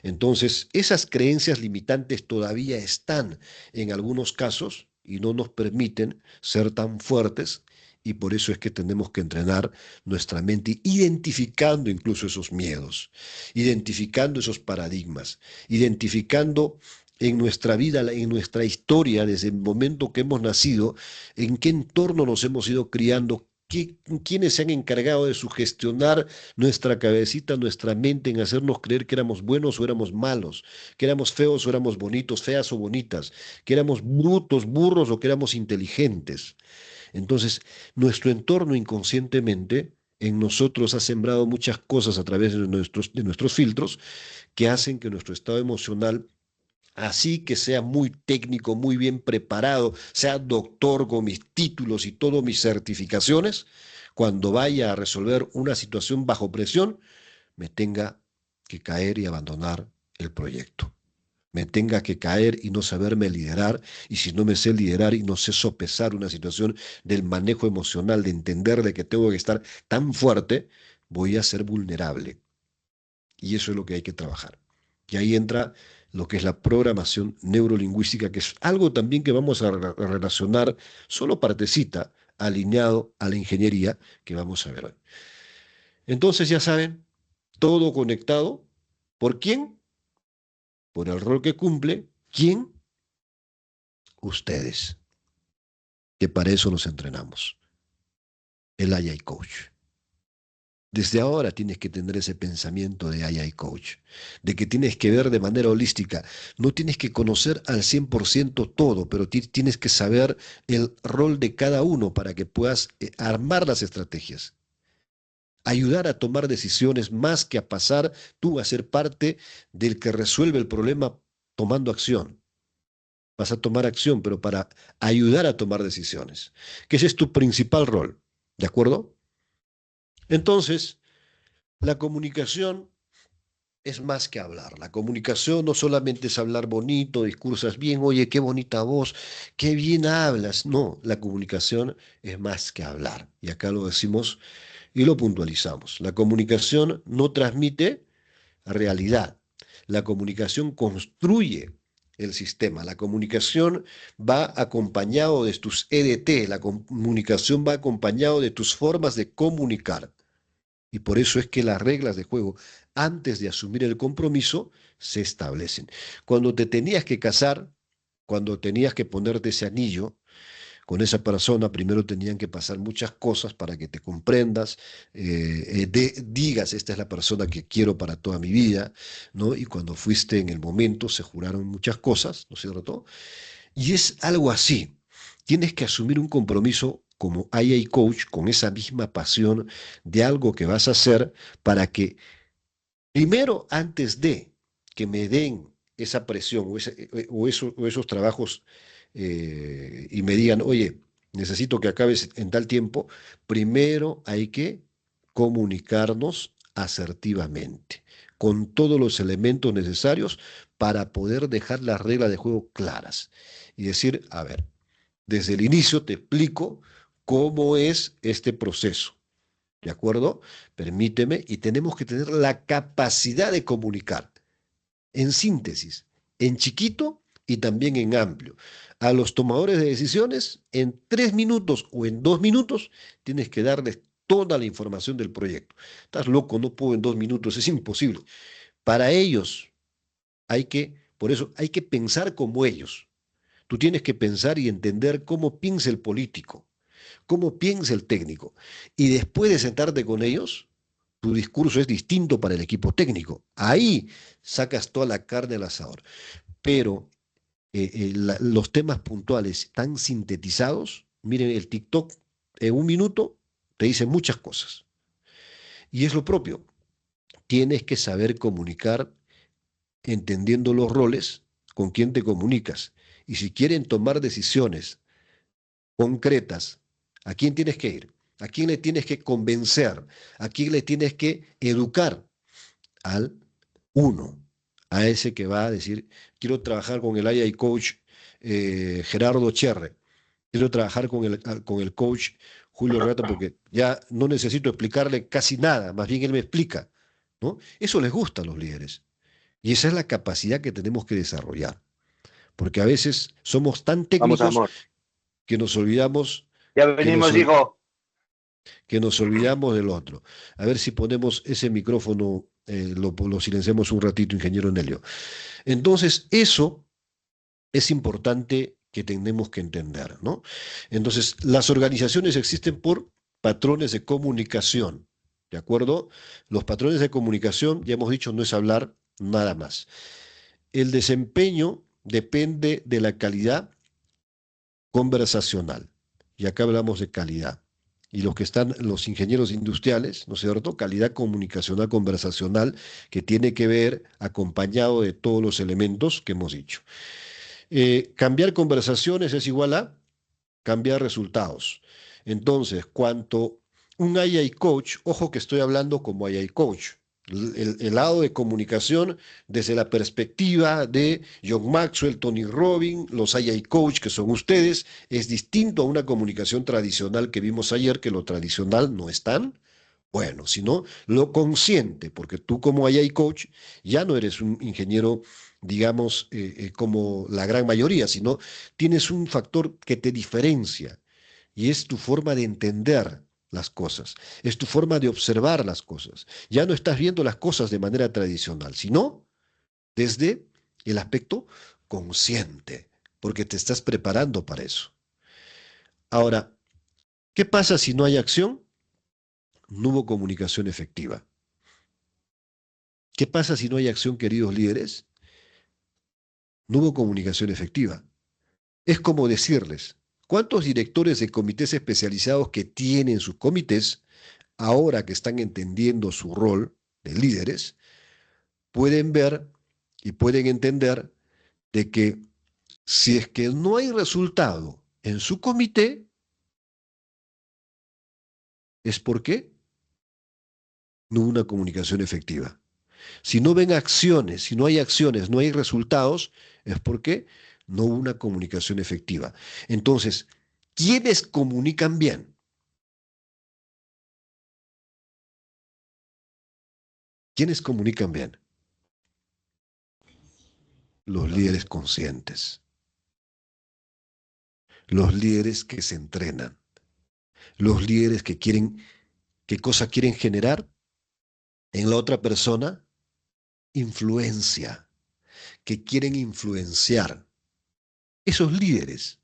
Entonces, esas creencias limitantes todavía están en algunos casos y no nos permiten ser tan fuertes y por eso es que tenemos que entrenar nuestra mente identificando incluso esos miedos, identificando esos paradigmas, identificando en nuestra vida, en nuestra historia, desde el momento que hemos nacido, en qué entorno nos hemos ido criando, quiénes se han encargado de sugestionar nuestra cabecita, nuestra mente, en hacernos creer que éramos buenos o éramos malos, que éramos feos o éramos bonitos, feas o bonitas, que éramos brutos, burros o que éramos inteligentes. Entonces, nuestro entorno inconscientemente en nosotros ha sembrado muchas cosas a través de nuestros filtros que hacen que nuestro estado emocional, así que sea muy técnico, muy bien preparado, sea doctor con mis títulos y todas mis certificaciones, cuando vaya a resolver una situación bajo presión, me tenga que caer y abandonar el proyecto. Me tenga que caer y no saberme liderar, y si no me sé liderar y no sé sopesar una situación del manejo emocional, de entender de que tengo que estar tan fuerte, voy a ser vulnerable. Y eso es lo que hay que trabajar. Y ahí entra lo que es la programación neurolingüística, que es algo también que vamos a relacionar, solo partecita, alineado a la ingeniería que vamos a ver hoy. Entonces, ya saben, todo conectado. ¿Por quién? Por el rol que cumple. ¿Quién? Ustedes. Que para eso nos entrenamos. El AI Coach. Desde ahora tienes que tener ese pensamiento de AI Coach, de que tienes que ver de manera holística. No tienes que conocer al 100% todo, pero tienes que saber el rol de cada uno para que puedas armar las estrategias. Ayudar a tomar decisiones más que a pasar tú a ser parte del que resuelve el problema tomando acción. Vas a tomar acción, pero para ayudar a tomar decisiones, que ese es tu principal rol, ¿de acuerdo? Entonces, la comunicación es más que hablar. La comunicación no solamente es hablar bonito, discursas bien, oye, qué bonita voz, qué bien hablas. No, la comunicación es más que hablar. Y acá lo decimos y lo puntualizamos. La comunicación no transmite realidad. La comunicación construye el sistema. La comunicación va acompañado de tus EDT. La comunicación va acompañado de tus formas de comunicar. Y por eso es que las reglas de juego, antes de asumir el compromiso, se establecen. Cuando te tenías que casar, cuando tenías que ponerte ese anillo con esa persona, primero tenían que pasar muchas cosas para que te comprendas, digas, esta es la persona que quiero para toda mi vida, ¿no? Y cuando fuiste en el momento, se juraron muchas cosas, ¿no es cierto? Y es algo así. Tienes que asumir un compromiso como IA Coach con esa misma pasión de algo que vas a hacer para que primero, antes de que me den esa presión o esos trabajos y me digan, oye, necesito que acabes en tal tiempo, primero hay que comunicarnos asertivamente, con todos los elementos necesarios para poder dejar las reglas de juego claras y decir, a ver, desde el inicio te explico cómo es este proceso. ¿De acuerdo? Permíteme, y tenemos que tener la capacidad de comunicar, en síntesis, en chiquito y también en amplio. A los tomadores de decisiones, en 3 minutos o en 2 minutos, tienes que darles toda la información del proyecto. Estás loco, no puedo en 2 minutos, es imposible. Para ellos por eso hay que pensar como ellos. Tú tienes que pensar y entender cómo piensa el político, cómo piensa el técnico. Y después de sentarte con ellos, tu discurso es distinto para el equipo técnico. Ahí sacas toda la carne al asador. Pero los temas puntuales tan sintetizados, miren, el TikTok en 1 minuto te dice muchas cosas. Y es lo propio. Tienes que saber comunicar entendiendo los roles con quién te comunicas. Y si quieren tomar decisiones concretas, ¿a quién tienes que ir? ¿A quién le tienes que convencer? ¿A quién le tienes que educar? Al uno, a ese que va a decir, quiero trabajar con el AI coach Gerardo Cherre, quiero trabajar con el coach Julio Rata porque ya no necesito explicarle casi nada, más bien él me explica, ¿no? Eso les gusta a los líderes. Y esa es la capacidad que tenemos que desarrollar, porque a veces somos tan Vamos, técnicos amor. que nos olvidamos, Ya que nos, venimos, ol- hijo. que nos olvidamos del otro. A ver si ponemos ese micrófono, lo silenciamos un ratito, ingeniero Nelio. Entonces, eso es importante que tenemos que entender, ¿no? Entonces, las organizaciones existen por patrones de comunicación, ¿de acuerdo? Los patrones de comunicación, ya hemos dicho, no es hablar nada más. El desempeño depende de la calidad conversacional. Y acá hablamos de calidad. Y los que están, los ingenieros industriales, ¿no es cierto? Calidad comunicacional conversacional que tiene que ver acompañado de todos los elementos que hemos dicho. Cambiar conversaciones es igual a cambiar resultados. Entonces, cuanto un AI coach, ojo que estoy hablando como AI coach, el lado de comunicación desde la perspectiva de John Maxwell, Tony Robbins, los AI coach que son ustedes, es distinto a una comunicación tradicional que vimos ayer, que lo tradicional no es tan bueno, sino lo consciente, porque tú como AI coach ya no eres un ingeniero, digamos, como la gran mayoría, sino tienes un factor que te diferencia y es tu forma de entender las cosas, es tu forma de observar las cosas. Ya no estás viendo las cosas de manera tradicional, sino desde el aspecto consciente, porque te estás preparando para eso. Ahora, ¿qué pasa si no hay acción? No hubo comunicación efectiva. ¿Qué pasa si no hay acción, queridos líderes? No hubo comunicación efectiva. Es como decirles, ¿cuántos directores de comités especializados que tienen sus comités, ahora que están entendiendo su rol de líderes, pueden ver y pueden entender de que si es que no hay resultado en su comité, es porque no hubo una comunicación efectiva? Si no ven acciones, si no hay acciones, no hay resultados, es porque no hubo una comunicación efectiva. Entonces, ¿quiénes comunican bien? ¿Quiénes comunican bien? Los líderes conscientes, los líderes que se entrenan, los líderes que quieren, ¿qué cosa quieren generar en la otra persona? Influencia, que quieren influenciar. Esos líderes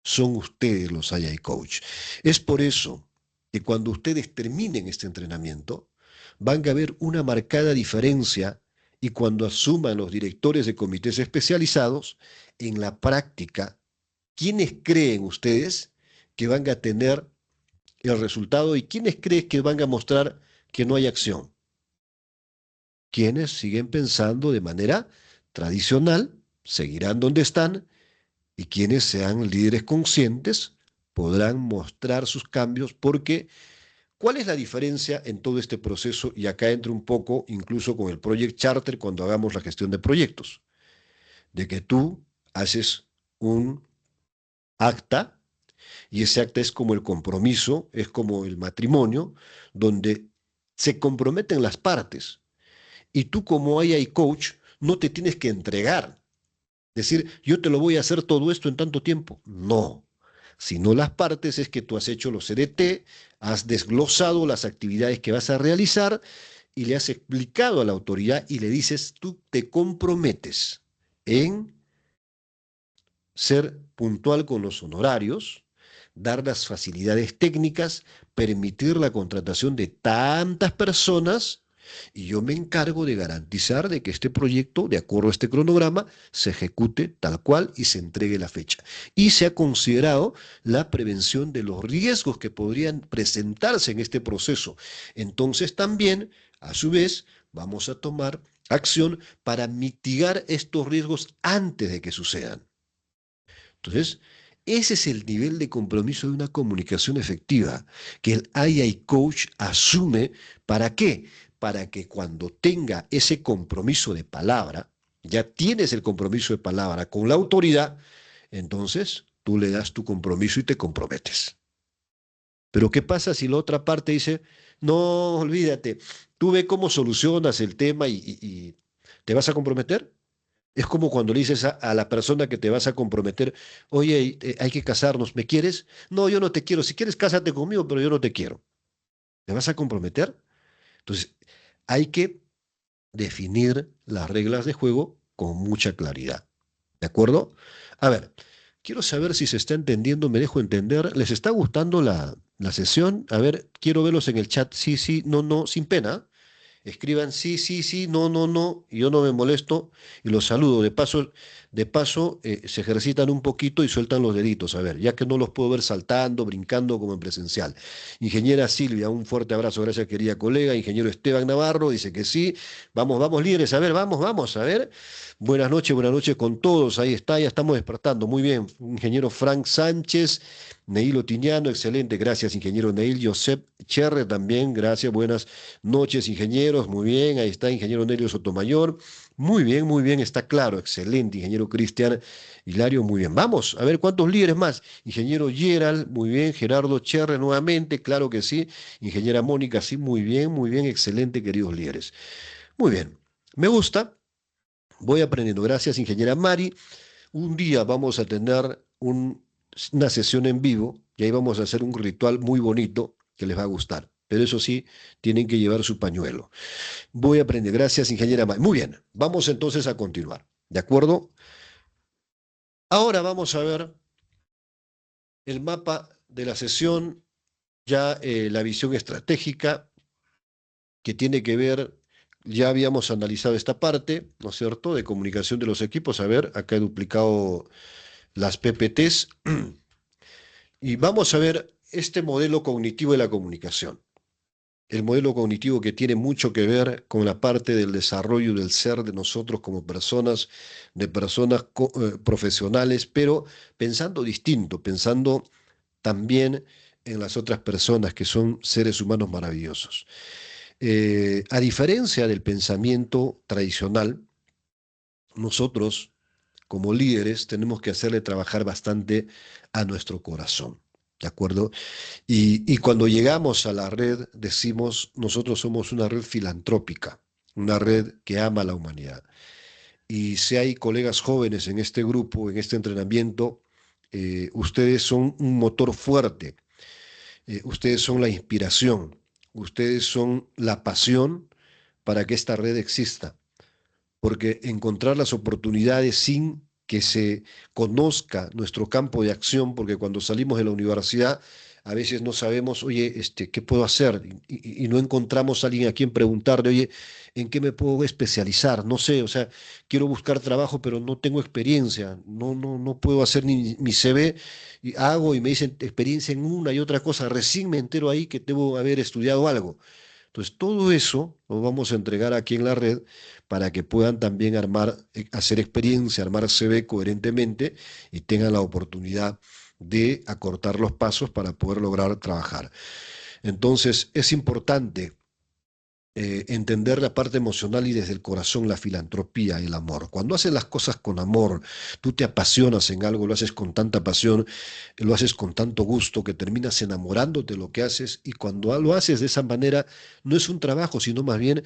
son ustedes los AI Coach. Es por eso que cuando ustedes terminen este entrenamiento, van a ver una marcada diferencia y cuando asuman los directores de comités especializados, en la práctica, ¿quiénes creen ustedes que van a tener el resultado y quiénes creen que van a mostrar que no hay acción? Quienes siguen pensando de manera tradicional, seguirán donde están, y quienes sean líderes conscientes podrán mostrar sus cambios porque ¿cuál es la diferencia en todo este proceso? Y acá entra un poco incluso con el Project Charter cuando hagamos la gestión de proyectos, de que tú haces un acta y ese acta es como el compromiso, es como el matrimonio, donde se comprometen las partes y tú como AI coach no te tienes que entregar, decir, yo te lo voy a hacer todo esto en tanto tiempo. No, Si no las partes, es que tú has hecho los CDT, has desglosado las actividades que vas a realizar y le has explicado a la autoridad y le dices, tú te comprometes en ser puntual con los honorarios, dar las facilidades técnicas, permitir la contratación de tantas personas y yo me encargo de garantizar de que este proyecto, de acuerdo a este cronograma, se ejecute tal cual y se entregue la fecha. Y se ha considerado la prevención de los riesgos que podrían presentarse en este proceso. Entonces también, a su vez, vamos a tomar acción para mitigar estos riesgos antes de que sucedan. Entonces, ese es el nivel de compromiso de una comunicación efectiva que el AI Coach asume. ¿Para qué? Para que cuando tenga ese compromiso de palabra, ya tienes el compromiso de palabra con la autoridad, entonces tú le das tu compromiso y te comprometes. Pero ¿qué pasa si la otra parte dice, no, olvídate, tú ve cómo solucionas el tema y te vas a comprometer? Es como cuando le dices a la persona que te vas a comprometer, oye, hay que casarnos, ¿me quieres? No, yo no te quiero. Si quieres, cásate conmigo, pero yo no te quiero. ¿Te vas a comprometer? Entonces, hay que definir las reglas de juego con mucha claridad. ¿De acuerdo? A ver, quiero saber si se está entendiendo, me dejo entender. ¿Les está gustando la sesión? A ver, quiero verlos en el chat. Sí, sí, no, no, sin pena. Escriban sí, sí, sí, no, no, no, y yo no me molesto y los saludo. De paso, se ejercitan un poquito y sueltan los deditos, a ver, ya que no los puedo ver saltando, brincando como en presencial. Ingeniera Silvia, un fuerte abrazo, gracias querida colega. Ingeniero Esteban Navarro dice que sí. Vamos, vamos líderes, a ver, vamos, vamos, a ver. Buenas noches con todos, ahí está, ya estamos despertando. Muy bien, ingeniero Frank Sánchez. Neil Otiñano, excelente, gracias, ingeniero Neil. Josep Cherre también, gracias, buenas noches, ingenieros, muy bien, ahí está, ingeniero Nelio Sotomayor, muy bien, está claro, excelente, ingeniero Cristian Hilario, muy bien. Vamos a ver cuántos líderes más. Ingeniero Gerald, muy bien, Gerardo Cherre nuevamente, claro que sí, ingeniera Mónica, sí, muy bien, excelente, queridos líderes. Muy bien, me gusta, voy aprendiendo, gracias, ingeniera Mari. Un día vamos a tener una sesión en vivo y ahí vamos a hacer un ritual muy bonito que les va a gustar. Pero eso sí, tienen que llevar su pañuelo. Voy a aprender. Gracias, ingeniera May. Muy bien, vamos entonces a continuar. ¿De acuerdo? Ahora vamos a ver el mapa de la sesión, ya la visión estratégica que tiene que ver, ya habíamos analizado esta parte, ¿no es cierto?, de comunicación de los equipos. A ver, acá he duplicado las PPTs. Y vamos a ver este modelo cognitivo de la comunicación. El modelo cognitivo que tiene mucho que ver con la parte del desarrollo del ser de nosotros como personas, de personas profesionales, pero pensando distinto, pensando también en las otras personas que son seres humanos maravillosos. A diferencia del pensamiento tradicional, nosotros como líderes tenemos que hacerle trabajar bastante a nuestro corazón. ¿De acuerdo? Y cuando llegamos a la red, decimos, nosotros somos una red filantrópica, una red que ama a la humanidad. Y si hay colegas jóvenes en este grupo, en este entrenamiento, ustedes son un motor fuerte, ustedes son la inspiración, ustedes son la pasión para que esta red exista, porque encontrar las oportunidades sin que se conozca nuestro campo de acción, porque cuando salimos de la universidad a veces no sabemos, oye, ¿qué puedo hacer? Y no encontramos a alguien a quien preguntarle, oye, ¿en qué me puedo especializar? No sé, o sea, quiero buscar trabajo, pero no tengo experiencia, no puedo hacer ni mi CV, y hago y me dicen experiencia en una y otra cosa, recién me entero ahí que debo haber estudiado algo. Entonces, todo eso lo vamos a entregar aquí en la red para que puedan también armar, hacer experiencia, armar CV coherentemente y tengan la oportunidad de acortar los pasos para poder lograr trabajar. Entonces, es importante entender la parte emocional y desde el corazón la filantropía, el amor. Cuando haces las cosas con amor, tú te apasionas en algo, lo haces con tanta pasión, lo haces con tanto gusto que terminas enamorándote de lo que haces y cuando lo haces de esa manera, no es un trabajo, sino más bien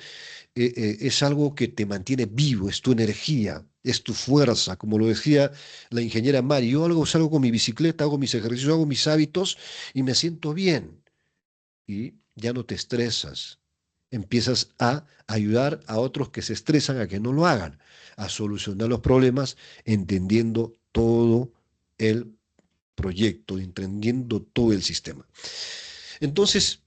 es algo que te mantiene vivo, es tu energía, es tu fuerza, como lo decía la ingeniera Mari, yo salgo con mi bicicleta, hago mis ejercicios, hago mis hábitos y me siento bien y ya no te estresas. Empiezas a ayudar a otros que se estresan a que no lo hagan, a solucionar los problemas entendiendo todo el proyecto, entendiendo todo el sistema. Entonces,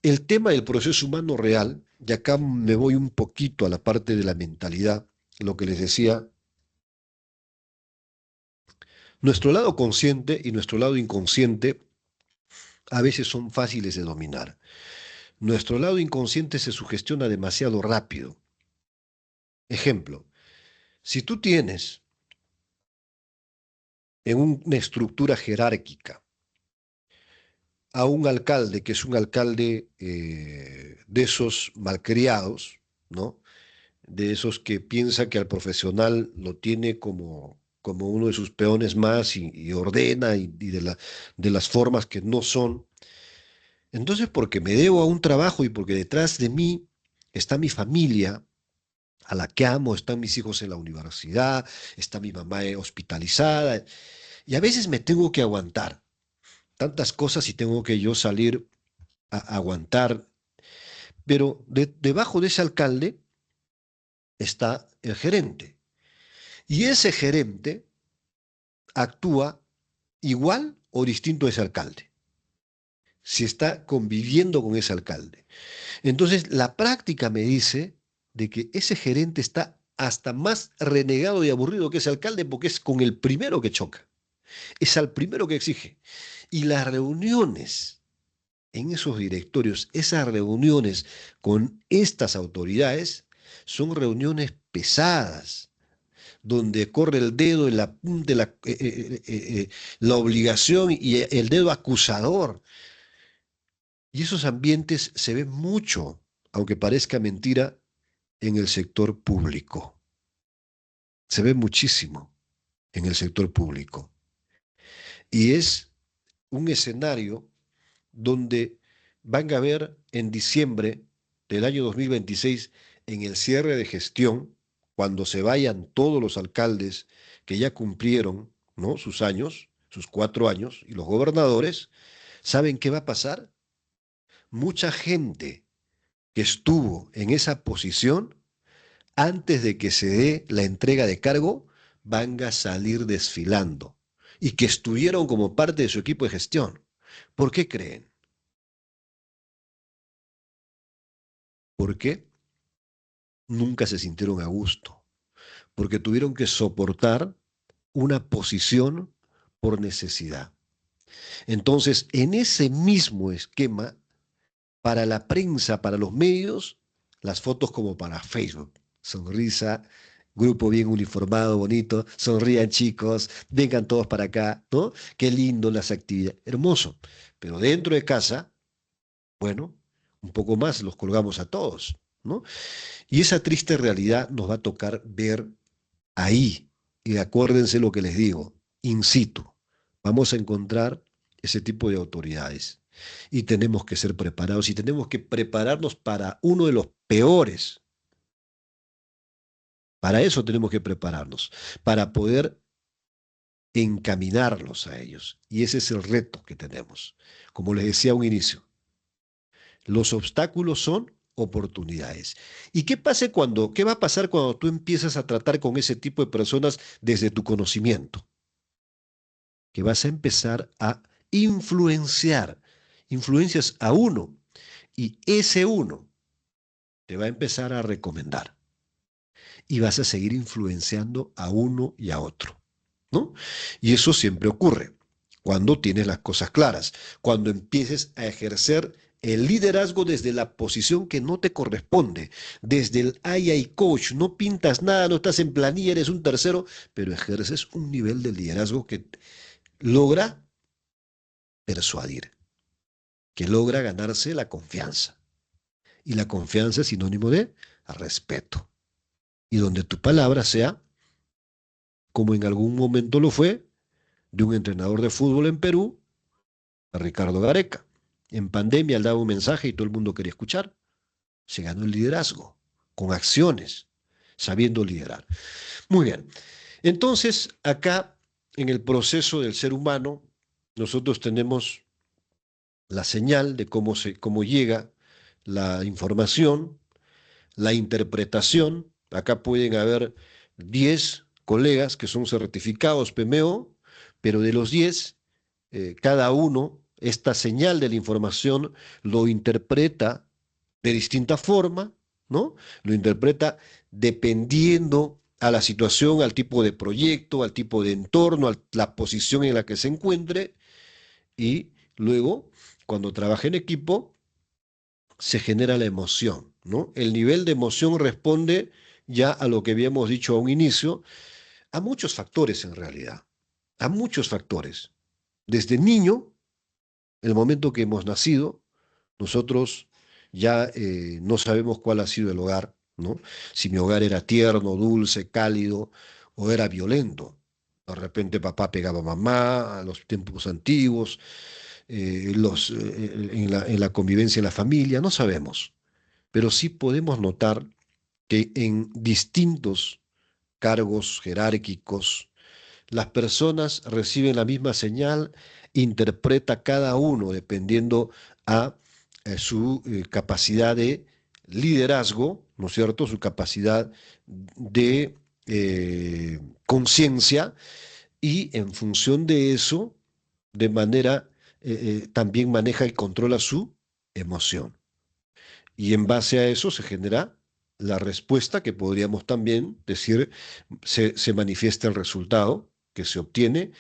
el tema del proceso humano real, y acá me voy un poquito a la parte de la mentalidad, lo que les decía, nuestro lado consciente y nuestro lado inconsciente a veces son fáciles de dominar. Nuestro lado inconsciente se sugestiona demasiado rápido. Ejemplo, si tú tienes en una estructura jerárquica a un alcalde que es un alcalde de esos malcriados, ¿no? De esos que piensa que al profesional lo tiene como uno de sus peones más y ordena y de las formas que no son. Entonces, porque me debo a un trabajo y porque detrás de mí está mi familia, a la que amo, están mis hijos en la universidad, está mi mamá hospitalizada, y a veces me tengo que aguantar tantas cosas y tengo que yo salir a aguantar, pero debajo de ese alcalde está el gerente. Y ese gerente actúa igual o distinto a ese alcalde, si está conviviendo con ese alcalde. Entonces, la práctica me dice de que ese gerente está hasta más renegado y aburrido que ese alcalde porque es con el primero que choca, es al primero que exige. Y las reuniones en esos directorios, esas reuniones con estas autoridades, son reuniones pesadas, donde corre el dedo en la punta de la obligación y el dedo acusador. Y esos ambientes se ven mucho, aunque parezca mentira, en el sector público. Se ve muchísimo en el sector público. Y es un escenario donde van a ver en diciembre del año 2026, en el cierre de gestión, cuando se vayan todos los alcaldes que ya cumplieron, ¿no?, sus años, sus 4 años, y los gobernadores, ¿saben qué va a pasar? Mucha gente que estuvo en esa posición antes de que se dé la entrega de cargo, van a salir desfilando y que estuvieron como parte de su equipo de gestión. ¿Por qué creen? Porque nunca se sintieron a gusto, porque tuvieron que soportar una posición por necesidad. Entonces, en ese mismo esquema, para la prensa, para los medios, las fotos como para Facebook. Sonrisa, grupo bien uniformado, bonito, sonrían chicos, vengan todos para acá, ¿no? Qué lindo las actividades, hermoso. Pero dentro de casa, bueno, un poco más los colgamos a todos, ¿no? Y esa triste realidad nos va a tocar ver ahí. Y acuérdense lo que les digo, in situ. Vamos a encontrar ese tipo de autoridades. Y tenemos que ser preparados y tenemos que prepararnos para uno de los peores. Para eso tenemos que prepararnos, para poder encaminarlos a ellos. Y ese es el reto que tenemos. Como les decía a un inicio, los obstáculos son oportunidades. ¿Y qué va a pasar cuando tú empiezas a tratar con ese tipo de personas desde tu conocimiento? Que vas a empezar a influencias a uno, y ese uno te va a empezar a recomendar y vas a seguir influenciando a uno y a otro, ¿no? Y eso siempre ocurre cuando tienes las cosas claras, cuando empieces a ejercer el liderazgo desde la posición que no te corresponde, desde el AI coach, no pintas nada, no estás en planilla, eres un tercero, pero ejerces un nivel de liderazgo que logra persuadir, que logra ganarse la confianza. Y la confianza es sinónimo de respeto. Y donde tu palabra sea, como en algún momento lo fue, de un entrenador de fútbol en Perú, a Ricardo Gareca. En pandemia él daba un mensaje y todo el mundo quería escuchar. Se ganó el liderazgo, con acciones, sabiendo liderar. Muy bien. Entonces, acá, en el proceso del ser humano, nosotros tenemos la señal de cómo llega la información, la interpretación. Acá pueden haber 10 colegas que son certificados PMO, pero de los 10, cada uno, esta señal de la información lo interpreta de distinta forma, ¿no? Lo interpreta dependiendo a la situación, al tipo de proyecto, al tipo de entorno, a la posición en la que se encuentre, y luego, cuando trabaja en equipo, se genera la emoción, ¿no? El nivel de emoción responde ya a lo que habíamos dicho a un inicio, a muchos factores en realidad, a muchos factores. Desde niño, el momento que hemos nacido, nosotros ya no sabemos cuál ha sido el hogar, ¿no? Si mi hogar era tierno, dulce, cálido o era violento. De repente papá pegaba a mamá, a los tiempos antiguos, en la convivencia en la familia, no sabemos. Pero sí podemos notar que en distintos cargos jerárquicos, las personas reciben la misma señal, interpreta cada uno dependiendo a su capacidad de liderazgo, ¿no es cierto? Su capacidad de conciencia, y en función de eso, de manera, también maneja y controla su emoción. Y en base a eso se genera la respuesta que podríamos también decir, se manifiesta el resultado que se obtiene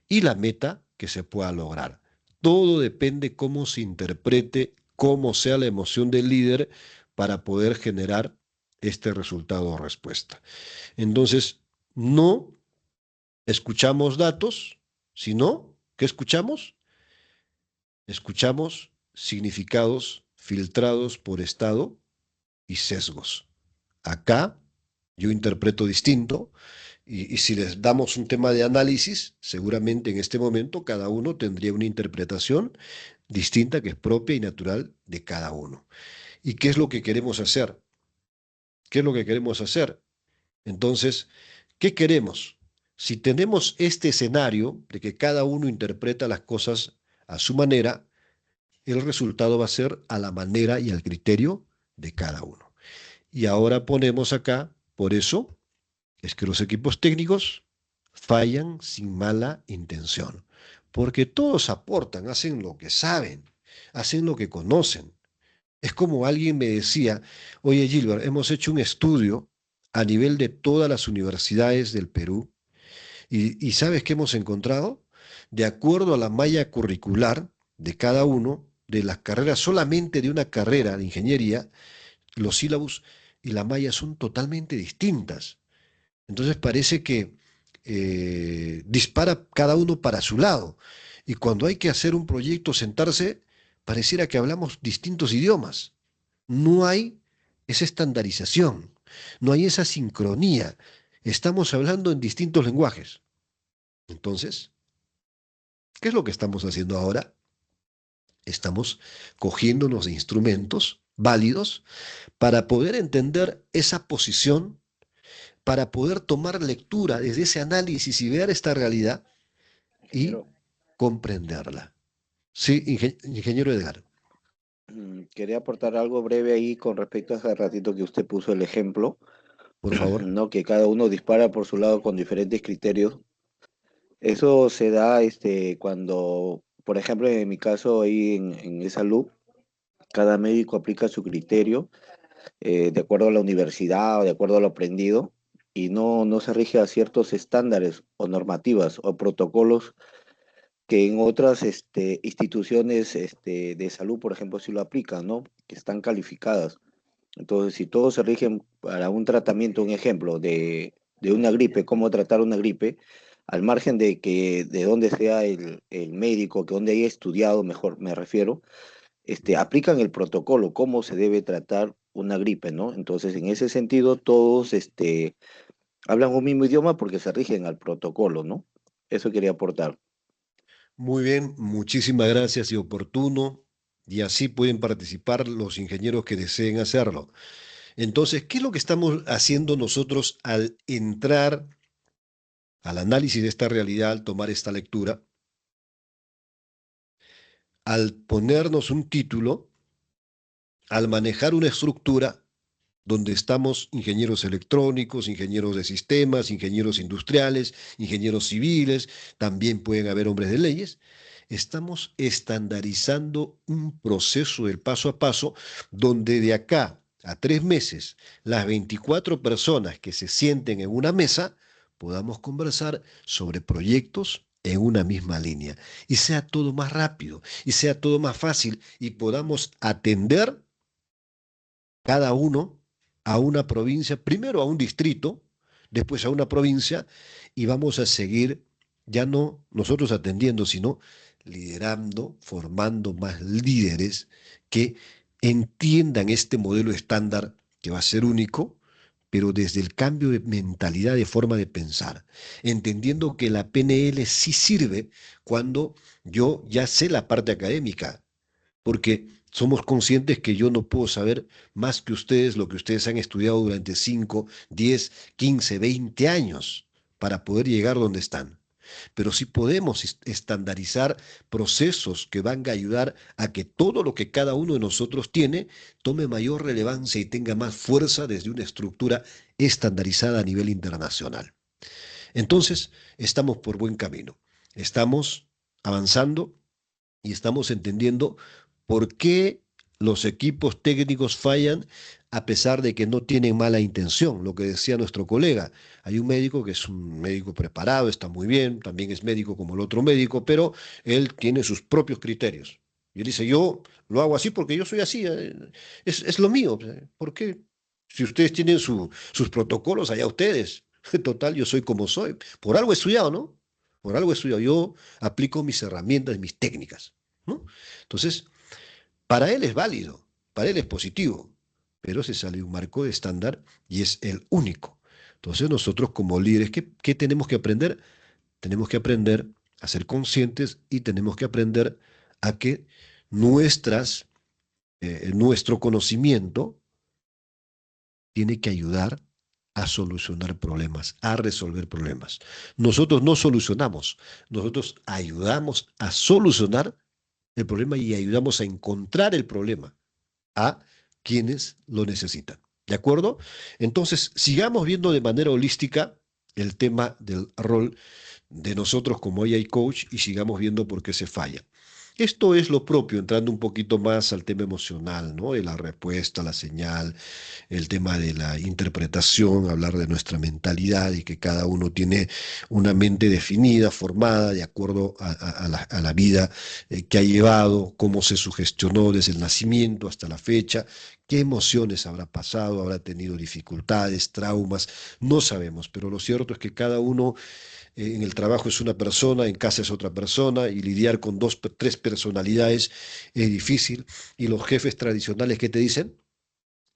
y la meta que se pueda lograr. Todo depende cómo se interprete, cómo sea la emoción del líder para poder generar este resultado o respuesta. Entonces, no escuchamos datos, sino, ¿qué escuchamos? Escuchamos significados filtrados por estado y sesgos. Acá yo interpreto distinto, y si les damos un tema de análisis, seguramente en este momento cada uno tendría una interpretación distinta que es propia y natural de cada uno. ¿Y qué es lo que queremos hacer? ¿Qué es lo que queremos hacer? Entonces, ¿qué queremos? Si tenemos este escenario de que cada uno interpreta las cosas a su manera, el resultado va a ser a la manera y al criterio de cada uno. Y ahora ponemos acá, por eso es que los equipos técnicos fallan sin mala intención, porque todos aportan, hacen lo que saben, hacen lo que conocen. Es como alguien me decía, oye Gilbert, hemos hecho un estudio a nivel de todas las universidades del Perú, y ¿sabes qué hemos encontrado? De acuerdo a la malla curricular de cada uno, de las carreras, solamente de una carrera de ingeniería, los sílabus y la malla son totalmente distintas. Entonces parece que dispara cada uno para su lado. Y cuando hay que hacer un proyecto, sentarse, pareciera que hablamos distintos idiomas. No hay esa estandarización, no hay esa sincronía. Estamos hablando en distintos lenguajes. Entonces, ¿qué es lo que estamos haciendo ahora? Estamos cogiéndonos de instrumentos válidos para poder entender esa posición, para poder tomar lectura desde ese análisis y ver esta realidad y Ingeniero, comprenderla. Sí, ingeniero Edgar, quería aportar algo breve ahí con respecto a ese ratito que usted puso el ejemplo, por favor. ¿no? Que cada uno dispara por su lado con diferentes criterios. Eso se da cuando, por ejemplo, en mi caso ahí en salud, cada médico aplica su criterio de acuerdo a la universidad o de acuerdo a lo aprendido y no se rige a ciertos estándares o normativas o protocolos que en otras instituciones de salud, por ejemplo, sí lo aplican, ¿no? Que están calificadas. Entonces, si todos se rigen para un tratamiento, un ejemplo de una gripe, cómo tratar una gripe, al margen de que de dónde sea el médico, que dónde haya estudiado, mejor me refiero, aplican el protocolo, cómo se debe tratar una gripe, ¿no? Entonces, en ese sentido, todos hablan un mismo idioma porque se rigen al protocolo, ¿no? Eso quería aportar. Muy bien, muchísimas gracias y oportuno. Y así pueden participar los ingenieros que deseen hacerlo. Entonces, ¿qué es lo que estamos haciendo nosotros al entrar al análisis de esta realidad, al tomar esta lectura? Al ponernos un título, al manejar una estructura donde estamos ingenieros electrónicos, ingenieros de sistemas, ingenieros industriales, ingenieros civiles, también pueden haber hombres de leyes, estamos estandarizando un proceso del paso a paso donde de acá a 3 meses, las 24 personas que se sienten en una mesa podamos conversar sobre proyectos en una misma línea y sea todo más rápido y sea todo más fácil y podamos atender cada uno a una provincia, primero a un distrito, después a una provincia, y vamos a seguir ya no nosotros atendiendo, sino liderando, formando más líderes que entiendan este modelo estándar que va a ser único, pero desde el cambio de mentalidad, de forma de pensar, entendiendo que la PNL sí sirve cuando yo ya sé la parte académica, porque somos conscientes que yo no puedo saber más que ustedes lo que ustedes han estudiado durante 5, 10, 15, 20 años para poder llegar donde están. Pero sí podemos estandarizar procesos que van a ayudar a que todo lo que cada uno de nosotros tiene tome mayor relevancia y tenga más fuerza desde una estructura estandarizada a nivel internacional. Entonces, estamos por buen camino. Estamos avanzando y estamos entendiendo por qué los equipos técnicos fallan a pesar de que no tienen mala intención. Lo que decía nuestro colega, hay un médico que es un médico preparado, está muy bien, también es médico como el otro médico, pero él tiene sus propios criterios. Y él dice, yo lo hago así porque yo soy así, es lo mío. ¿Por qué? Si ustedes tienen sus protocolos, allá ustedes. Total, yo soy como soy. Por algo he estudiado, ¿no? Por algo he estudiado. Yo aplico mis herramientas, mis técnicas, ¿no? Entonces, para él es válido, para él es positivo, pero se sale de un marco de estándar y es el único. Entonces, nosotros como líderes, ¿qué tenemos que aprender? Tenemos que aprender a ser conscientes y tenemos que aprender a que nuestro conocimiento tiene que ayudar a solucionar problemas, a resolver problemas. Nosotros no solucionamos, nosotros ayudamos a solucionar el problema y ayudamos a encontrar el problema a quienes lo necesitan. ¿De acuerdo? Entonces, sigamos viendo de manera holística el tema del rol de nosotros como AI coach y sigamos viendo por qué se falla. Esto es lo propio, entrando un poquito más al tema emocional, ¿no? De la respuesta, la señal, el tema de la interpretación, hablar de nuestra mentalidad y que cada uno tiene una mente definida, formada, de acuerdo a la vida que ha llevado, cómo se sugestionó desde el nacimiento hasta la fecha, qué emociones habrá pasado, habrá tenido dificultades, traumas, no sabemos, pero lo cierto es que cada uno en el trabajo es una persona, en casa es otra persona, y lidiar con dos, tres personalidades es difícil. Y los jefes tradicionales, ¿qué te dicen?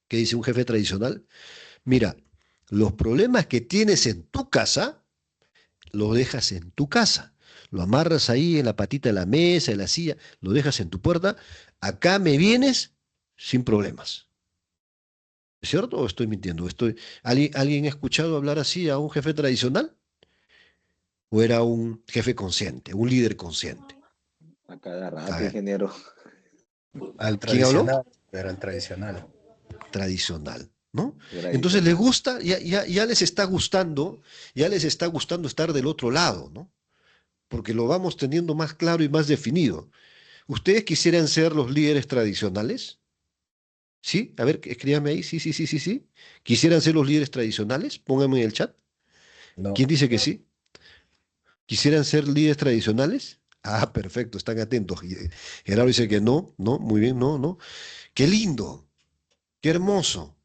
¿Qué dice un jefe tradicional? Mira, los problemas que tienes en tu casa, los dejas en tu casa. Lo amarras ahí en la patita de la mesa, de la silla, lo dejas en tu puerta. Acá me vienes sin problemas. ¿Es cierto o estoy mintiendo? ¿Alguien ha escuchado hablar así a un jefe tradicional? ¿O era un jefe consciente, un líder consciente? A cada A rato, ver, ingeniero. Al ¿quién habló? tradicional, pero al tradicional. Tradicional, ¿no? Entonces les Tradicional. gusta, ya les está gustando, ya les está gustando estar del otro lado, ¿no? Porque lo vamos teniendo más claro y más definido. ¿Ustedes quisieran ser los líderes tradicionales? ¿Sí? A ver, escríbame ahí, sí, sí, sí, sí, sí. ¿Quisieran ser los líderes tradicionales? Pónganme en el chat. No, ¿Quién dice que sí? ¿Quisieran ser líderes tradicionales? Ah, perfecto, están atentos. Gerardo dice que no, no, muy bien, no, no. Qué lindo, qué hermoso.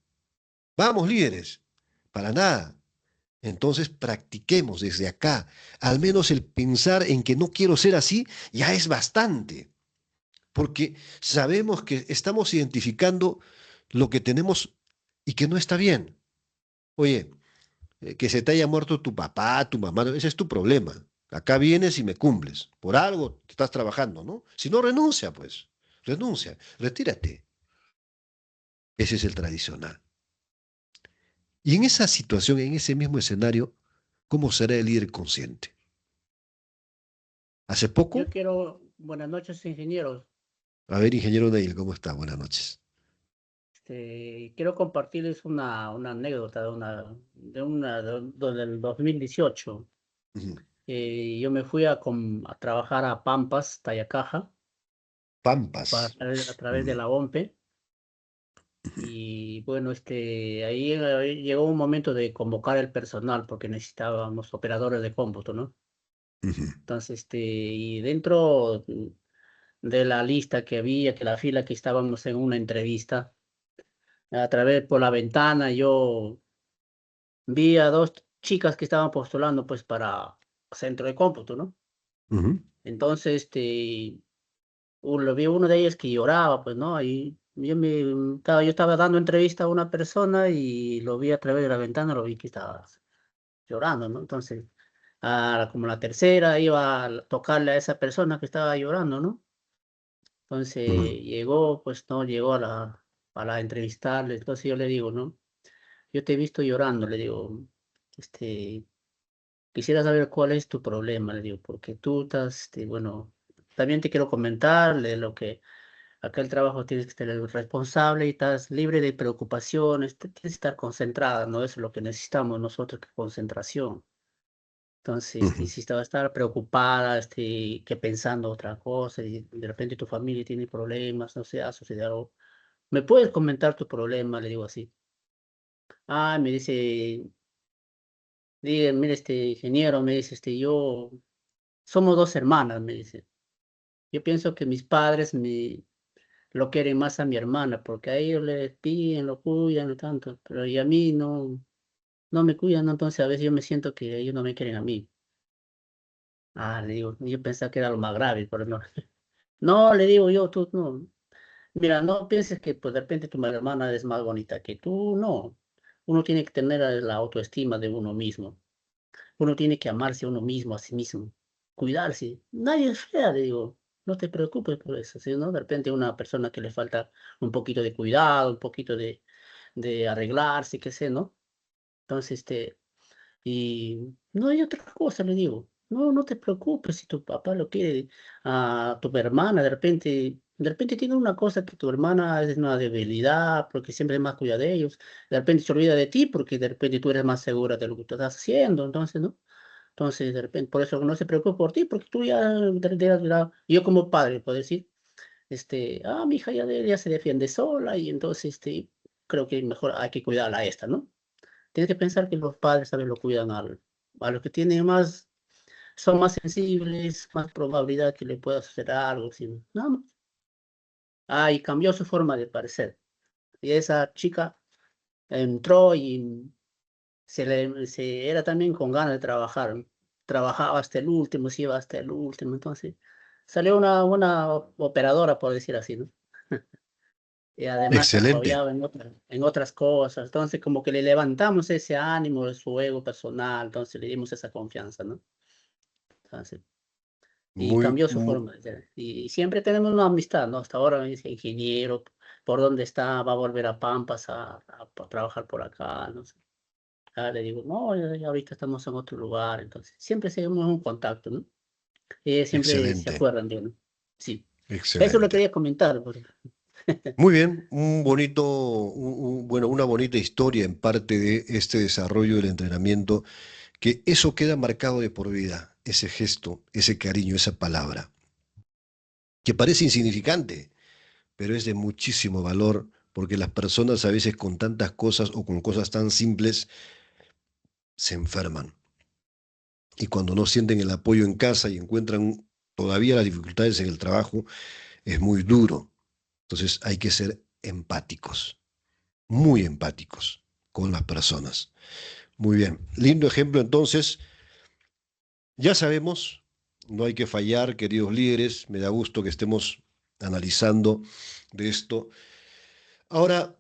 Vamos, líderes. Para nada. Entonces practiquemos desde acá. Al menos el pensar en que no quiero ser así ya es bastante. porque sabemos que estamos identificando lo que tenemos y que no está bien. Oye, que se te haya muerto tu papá, tu mamá, ese es tu problema. Acá vienes y me cumples. Por algo estás trabajando, ¿no? Si no, renuncia, pues. Renuncia, retírate. Ese es el tradicional. Y en esa situación, en ese mismo escenario, ¿cómo será el líder consciente? Hace Yo poco, quiero, buenas noches, ingenieros. a ver, ingeniero Neil, ¿cómo está? Buenas noches. Quiero compartirles una anécdota del 2018. Ujú. Yo me fui a trabajar a Pampas, Tayacaja, Pampas. a través de Mm, la OMPE. ujú, Y bueno, ahí llegó un momento de convocar el personal porque necesitábamos operadores de cómputo, ¿no? ujú, Entonces, y dentro de la lista que había, que la fila que estábamos en una entrevista, a través por la ventana, yo vi a dos chicas que estaban postulando pues para centro de cómputo, ¿no? ujú, Entonces, lo vi uno de ellos que lloraba, pues, ¿no? Ahí yo estaba dando entrevista a una persona y lo vi a través de la ventana, lo vi que estaba llorando, ¿no? Entonces, como la tercera iba a tocarle a esa persona que estaba llorando, ¿no? Entonces ujú, llegó, pues, no, llegó a la entrevistarle, entonces yo le digo, ¿no? Yo te he visto llorando, le digo, este, quisiera saber cuál es tu problema, le digo, porque tú estás, bueno, también te quiero comentar de lo que acá el trabajo tienes que ser el responsable y estás libre de preocupaciones, tienes que estar concentrada, ¿no? Eso es lo que necesitamos nosotros, que concentración. Entonces, ujú, si estaba a estar preocupada, que pensando otra cosa, y de repente tu familia tiene problemas, no sé, ha sucedido algo, ¿me puedes comentar tu problema? Le digo así. Ah, me dice, mire, ingeniero, me dice, somos dos hermanas, me dice. Yo pienso que mis padres lo quieren más a mi hermana, porque a ellos les piden, lo cuidan y tanto, pero y a mí no me cuidan, ¿no? Entonces a veces yo me siento que ellos no me quieren a mí. Ah, le digo, yo pensaba que era lo más grave, pero no. No, le digo yo, tú no. Mira, no pienses que pues, de repente tu hermana es más bonita que tú, no. Uno tiene que tener la autoestima de uno mismo. Uno tiene que amarse a uno mismo, a sí mismo, cuidarse. Nadie es fea, le digo, no te preocupes por eso, sino de repente una persona que le falta un poquito de cuidado, un poquito de arreglarse, qué sé, ¿no? Entonces, y no hay otra cosa, le digo, no te preocupes si tu papá lo quiere, a tu hermana, de repente tiene una cosa que tu hermana es una debilidad, porque siempre es más cuida de ellos, de repente se olvida de ti, porque de repente tú eres más segura de lo que tú estás haciendo, entonces, ¿no? Entonces, de repente, por eso no se preocupe por ti, porque tú yo como padre puedo decir, mi hija ya se defiende sola y entonces, creo que mejor hay que cuidarla a esta, ¿no? Tienes que pensar que los padres también lo cuidan a los que tienen son más sensibles, más probabilidad que le pueda suceder algo, nada más. Y cambió su forma de parecer. Y esa chica entró y era también con ganas de trabajar. Trabajaba hasta el último, se iba hasta el último. Entonces, salió una buena operadora, por decir así, ¿no? Y además se excelente. apoyaba en otras cosas. Entonces, como que le levantamos ese ánimo de su ego personal, entonces le dimos esa confianza, ¿no? Entonces, y Muy, cambió su forma de ser. Y siempre tenemos una amistad, ¿no? Hasta ahora me dice ingeniero, ¿por dónde está? Va a volver a Pampas a trabajar por acá, no sé. Le digo, no, ya ahorita estamos en otro lugar, entonces siempre seguimos en contacto, ¿no? Siempre se excelente, acuerdan de uno. Sí, eso lo excelente. quería comentar. Muy bien, un bonito, bueno, una bonita historia en parte de este desarrollo del entrenamiento, que eso queda marcado de por vida, ese gesto, ese cariño, esa palabra, que parece insignificante, pero es de muchísimo valor, porque las personas a veces con tantas cosas o con cosas tan simples se enferman. Y cuando no sienten el apoyo en casa y encuentran todavía las dificultades en el trabajo, es muy duro. Entonces hay que ser empáticos, muy empáticos con las personas. Muy bien, lindo ejemplo entonces. Ya sabemos, no hay que fallar, queridos líderes, me da gusto que estemos analizando de esto. Ahora,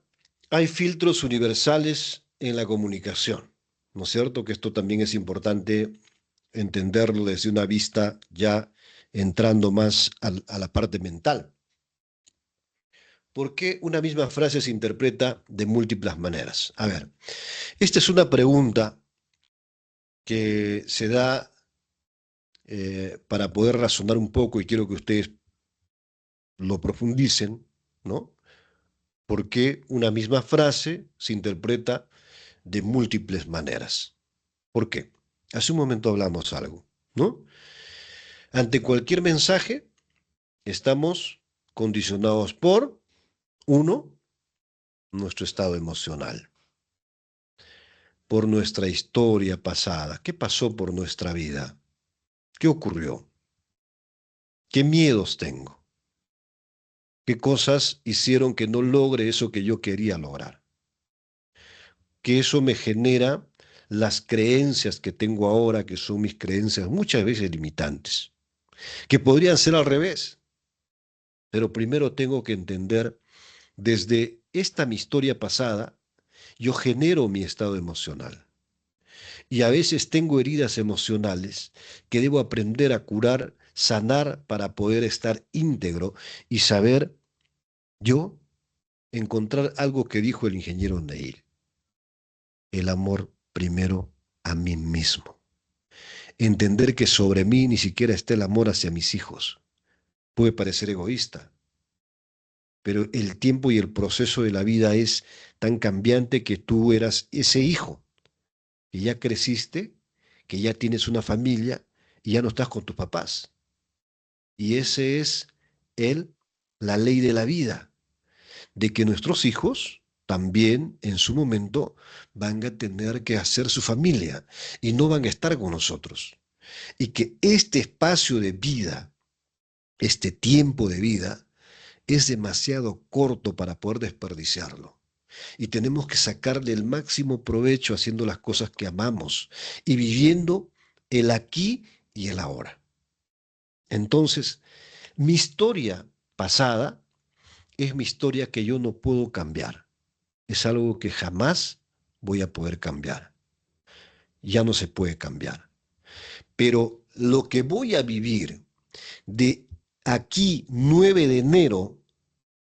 hay filtros universales en la comunicación, ¿no es cierto? Que esto también es importante entenderlo desde una vista ya entrando más a la parte mental. ¿Por qué una misma frase se interpreta de múltiples maneras? A ver, esta es una pregunta que se da para poder razonar un poco y quiero que ustedes lo profundicen, ¿no? ¿Por qué una misma frase se interpreta de múltiples maneras? ¿Por qué? Hace un momento hablamos algo, ¿no? Ante cualquier mensaje estamos condicionados por, uno, nuestro estado emocional, por nuestra historia pasada. ¿Qué pasó por nuestra vida? ¿Qué ocurrió? ¿Qué miedos tengo? ¿Qué cosas hicieron que no logre eso que yo quería lograr? Que eso me genera las creencias que tengo ahora, que son mis creencias muchas veces limitantes, que podrían ser al revés. Pero primero tengo que entender, desde esta mi historia pasada, yo genero mi estado emocional. Y a veces tengo heridas emocionales que debo aprender a curar, sanar para poder estar íntegro y saber yo encontrar algo que dijo el ingeniero Neil: el amor primero a mí mismo. Entender que sobre mí ni siquiera está el amor hacia mis hijos. Puede parecer egoísta, pero el tiempo y el proceso de la vida es tan cambiante que tú eras ese hijo, que ya creciste, que ya tienes una familia y ya no estás con tus papás. Y ese es la ley de la vida, de que nuestros hijos también en su momento van a tener que hacer su familia y no van a estar con nosotros. Y que este espacio de vida, este tiempo de vida, es demasiado corto para poder desperdiciarlo. Y tenemos que sacarle el máximo provecho haciendo las cosas que amamos y viviendo el aquí y el ahora. Entonces, mi historia pasada es mi historia que yo no puedo cambiar. Es algo que jamás voy a poder cambiar. Ya no se puede cambiar. Pero lo que voy a vivir de aquí 9 de enero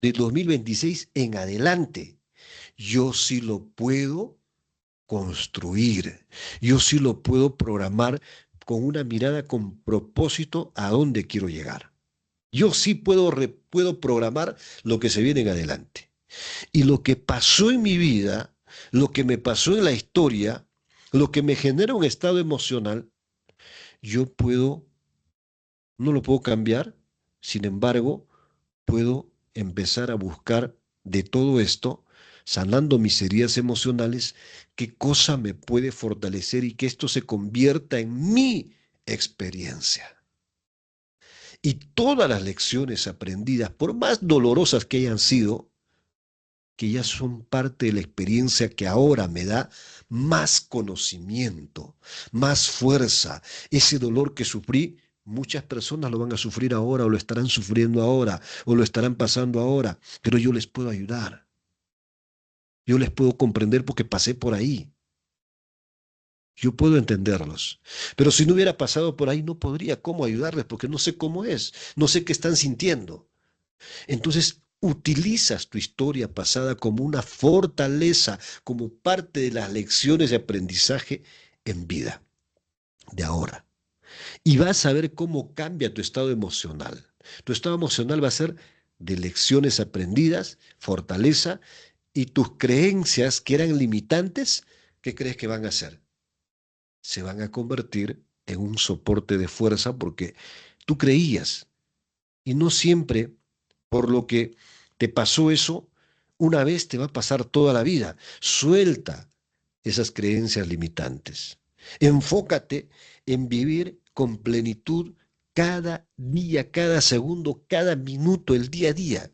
de 2026 en adelante, yo sí lo puedo construir. Yo sí lo puedo programar con una mirada con propósito a dónde quiero llegar. Yo sí puedo programar lo que se viene en adelante. Y lo que pasó en mi vida, lo que me pasó en la historia, lo que me genera un estado emocional, yo no lo puedo cambiar, sin embargo, puedo empezar a buscar de todo esto, sanando mis heridas emocionales, qué cosa me puede fortalecer y que esto se convierta en mi experiencia. Y todas las lecciones aprendidas, por más dolorosas que hayan sido, que ya son parte de la experiencia que ahora me da más conocimiento, más fuerza. Ese dolor que sufrí, muchas personas lo van a sufrir ahora o lo estarán sufriendo ahora o lo estarán pasando ahora, pero yo les puedo ayudar. Yo les puedo comprender porque pasé por ahí. Yo puedo entenderlos. Pero si no hubiera pasado por ahí, no podría cómo ayudarles porque no sé cómo es, no sé qué están sintiendo. Entonces, utilizas tu historia pasada como una fortaleza, como parte de las lecciones de aprendizaje en vida, de ahora. Y vas a ver cómo cambia tu estado emocional. Tu estado emocional va a ser de lecciones aprendidas, fortaleza, y tus creencias que eran limitantes, ¿qué crees que van a hacer? Se van a convertir en un soporte de fuerza porque tú creías y no siempre por lo que te pasó eso, una vez te va a pasar toda la vida. Suelta esas creencias limitantes. Enfócate en vivir con plenitud cada día, cada segundo, cada minuto, el día a día.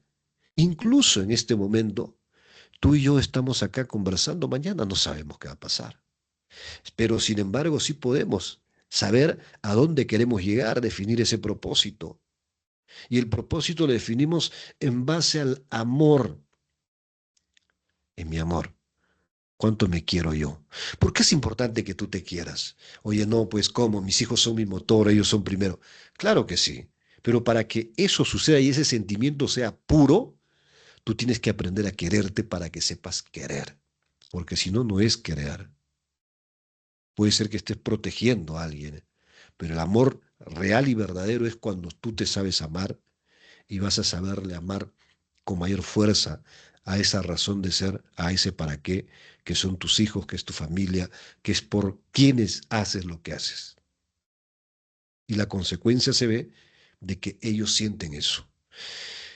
Incluso en este momento, tú y yo estamos acá conversando, mañana no sabemos qué va a pasar. Pero sin embargo, sí podemos saber a dónde queremos llegar, definir ese propósito. Y el propósito lo definimos en base al amor, en mi amor. ¿Cuánto me quiero yo? ¿Por qué es importante que tú te quieras? Oye, no, pues ¿cómo? Mis hijos son mi motor, ellos son primero. Claro que sí, pero para que eso suceda y ese sentimiento sea puro, tú tienes que aprender a quererte para que sepas querer, porque si no, no es querer. Puede ser que estés protegiendo a alguien, pero el amor real y verdadero es cuando tú te sabes amar y vas a saberle amar con mayor fuerza a esa razón de ser, a ese para qué, que son tus hijos, que es tu familia, que es por quienes haces lo que haces. Y la consecuencia se ve de que ellos sienten eso.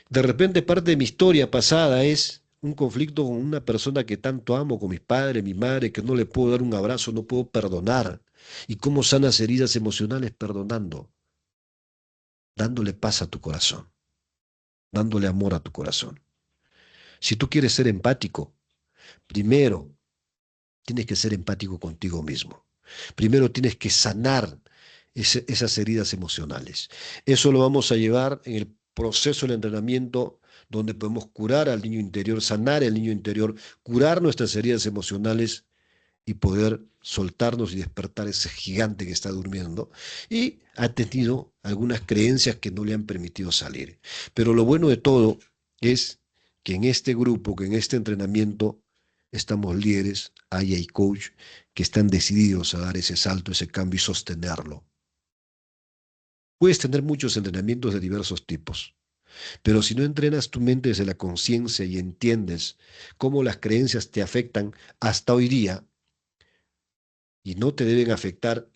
De repente parte de mi historia pasada es un conflicto con una persona que tanto amo, con mis padres, mi madre, que no le puedo dar un abrazo, no puedo perdonar. ¿Y cómo sanas heridas emocionales? Perdonando, dándole paz a tu corazón, dándole amor a tu corazón. Si tú quieres ser empático, primero tienes que ser empático contigo mismo. Primero tienes que sanar esas heridas emocionales. Eso lo vamos a llevar en el proceso del entrenamiento donde podemos curar al niño interior, sanar el niño interior, curar nuestras heridas emocionales y poder soltarnos y despertar ese gigante que está durmiendo y ha tenido algunas creencias que no le han permitido salir. Pero lo bueno de todo es que en este grupo, que en este entrenamiento, estamos líderes, hay coach, que están decididos a dar ese salto, ese cambio y sostenerlo. Puedes tener muchos entrenamientos de diversos tipos, pero si no entrenas tu mente desde la conciencia y entiendes cómo las creencias te afectan hasta hoy día, y no te deben afectar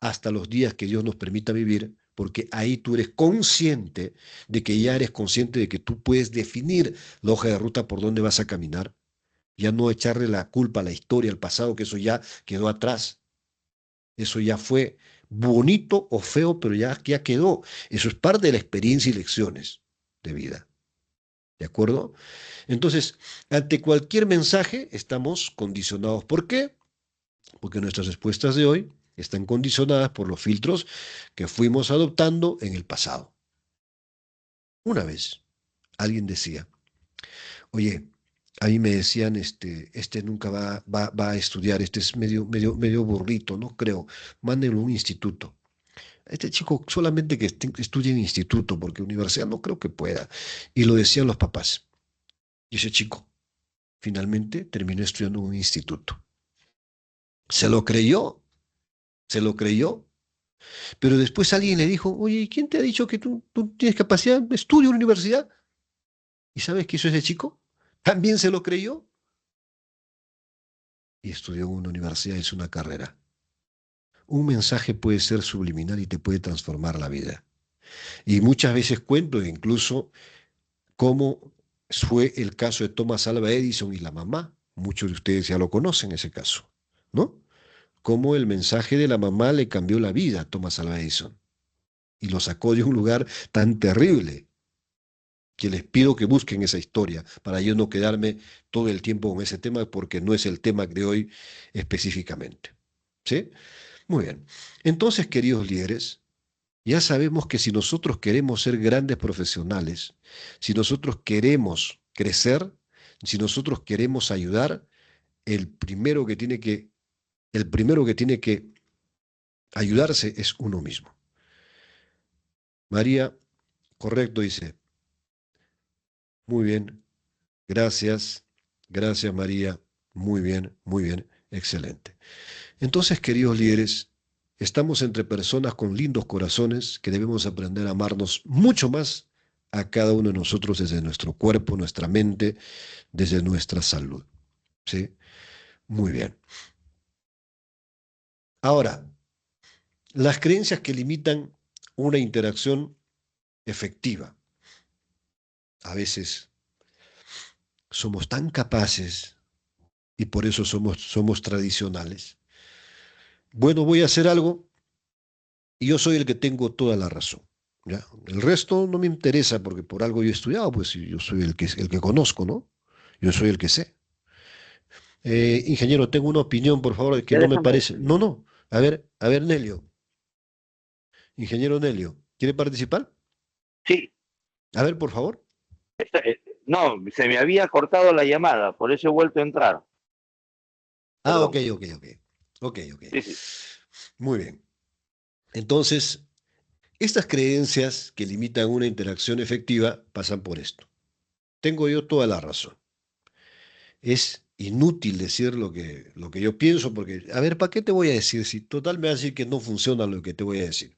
hasta los días que Dios nos permita vivir, porque ahí tú eres consciente de que ya eres consciente de que tú puedes definir la hoja de ruta por donde vas a caminar, ya no echarle la culpa a la historia, al pasado, que eso ya quedó atrás, eso ya fue bonito o feo, pero ya quedó, eso es parte de la experiencia y lecciones de vida, ¿de acuerdo? Entonces, ante cualquier mensaje estamos condicionados. ¿Por qué? Porque nuestras respuestas de hoy están condicionadas por los filtros que fuimos adoptando en el pasado. Una vez alguien decía, oye, a mí me decían, este nunca va a estudiar, este es medio burrito, no creo, mándenlo a un instituto. Este chico solamente que estudie en instituto, porque universidad no creo que pueda. Y lo decían los papás. Y ese chico finalmente terminó estudiando en un instituto. Se lo creyó, se lo creyó. Pero después alguien le dijo, oye, ¿quién te ha dicho que tú tienes capacidad? Estudia en una universidad. ¿Y sabes qué hizo ese chico? También se lo creyó y estudió en una universidad, es una carrera. Un mensaje puede ser subliminal y te puede transformar la vida. Y muchas veces cuento incluso cómo fue el caso de Thomas Alva Edison y la mamá. Muchos de ustedes ya lo conocen ese caso, ¿no? Cómo el mensaje de la mamá le cambió la vida a Thomas Alva Edison y lo sacó de un lugar tan terrible que les pido que busquen esa historia para yo no quedarme todo el tiempo con ese tema porque no es el tema de hoy específicamente. ¿Sí? Muy bien. Entonces, queridos líderes, ya sabemos que si nosotros queremos ser grandes profesionales, si nosotros queremos crecer, si nosotros queremos ayudar, el primero que tiene que, el primero que tiene que ayudarse es uno mismo. María, correcto, dice. Muy bien, gracias, gracias María, muy bien, excelente. Entonces, queridos líderes, estamos entre personas con lindos corazones que debemos aprender a amarnos mucho más a cada uno de nosotros desde nuestro cuerpo, nuestra mente, desde nuestra salud. ¿Sí? Muy bien. Ahora, las creencias que limitan una interacción efectiva. A veces somos tan capaces y por eso somos tradicionales. Bueno, voy a hacer algo y yo soy el que tengo toda la razón. ¿Ya? El resto no me interesa porque por algo yo he estudiado, pues yo soy el que conozco, ¿no? Yo soy el que sé. Ingeniero, tengo una opinión, por favor, de que Ya no me déjame, parece. No, no. A ver, Nelio. Ingeniero Nelio, ¿quiere participar? Sí, A ver, por favor. No, se me había cortado la llamada, por eso he vuelto a entrar. Ah, ok, Perdón. ok, ok. Ok, ok. Sí, sí. Muy bien. Entonces, estas creencias que limitan una interacción efectiva pasan por esto. Tengo yo toda la razón. Es inútil decir lo que yo pienso porque, a ver, ¿para qué te voy a decir? Si total me va a decir que no funciona lo que te voy a decir.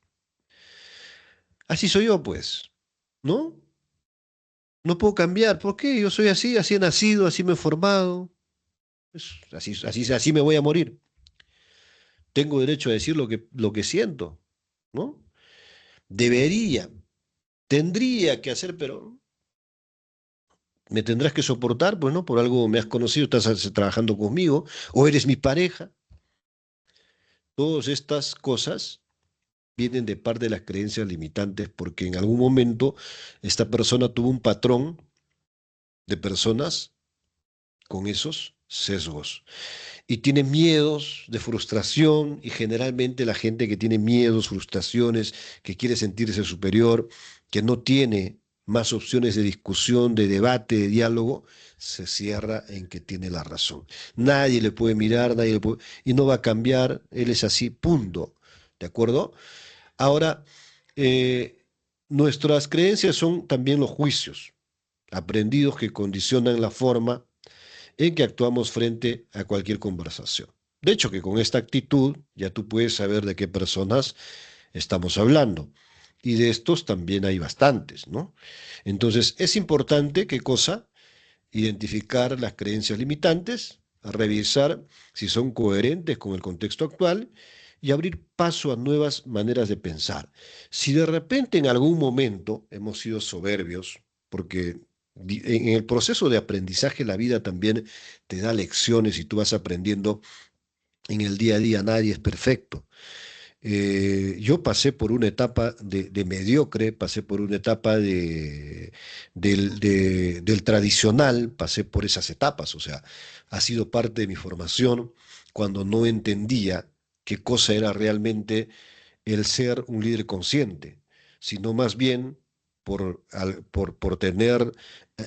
Así soy yo, pues, ¿no? No puedo cambiar. ¿Por qué? Yo soy así, así he nacido, así me he formado. Así me voy a morir. Tengo derecho a decir lo que siento, ¿no? Debería, tendría que hacer, pero me tendrás que soportar, pues, ¿no? Por algo me has conocido, estás trabajando conmigo, o eres mi pareja. Todas estas cosas vienen de parte de las creencias limitantes porque en algún momento esta persona tuvo un patrón de personas con esos sesgos y tiene miedos de frustración y generalmente la gente que tiene miedos, frustraciones, que quiere sentirse superior, que no tiene más opciones de discusión, de debate, de diálogo, se cierra en que tiene la razón. Nadie le puede mirar, y no va a cambiar, él es así, punto. ¿De acuerdo? Ahora, eh, nuestras creencias son también los juicios aprendidos que condicionan la forma en que actuamos frente a cualquier conversación. De hecho, que con esta actitud ya tú puedes saber de qué personas estamos hablando. Y de estos también hay bastantes, ¿no? Entonces, es importante, ¿qué cosa? Identificar las creencias limitantes, revisar si son coherentes con el contexto actual y abrir paso a nuevas maneras de pensar. Si de repente en algún momento hemos sido soberbios, porque en el proceso de aprendizaje la vida también te da lecciones y tú vas aprendiendo en el día a día, nadie es perfecto. Yo pasé por una etapa de mediocre, pasé por una etapa del tradicional, pasé por esas etapas, o sea, ha sido parte de mi formación cuando no entendía qué cosa era realmente el ser un líder consciente, sino más bien por tener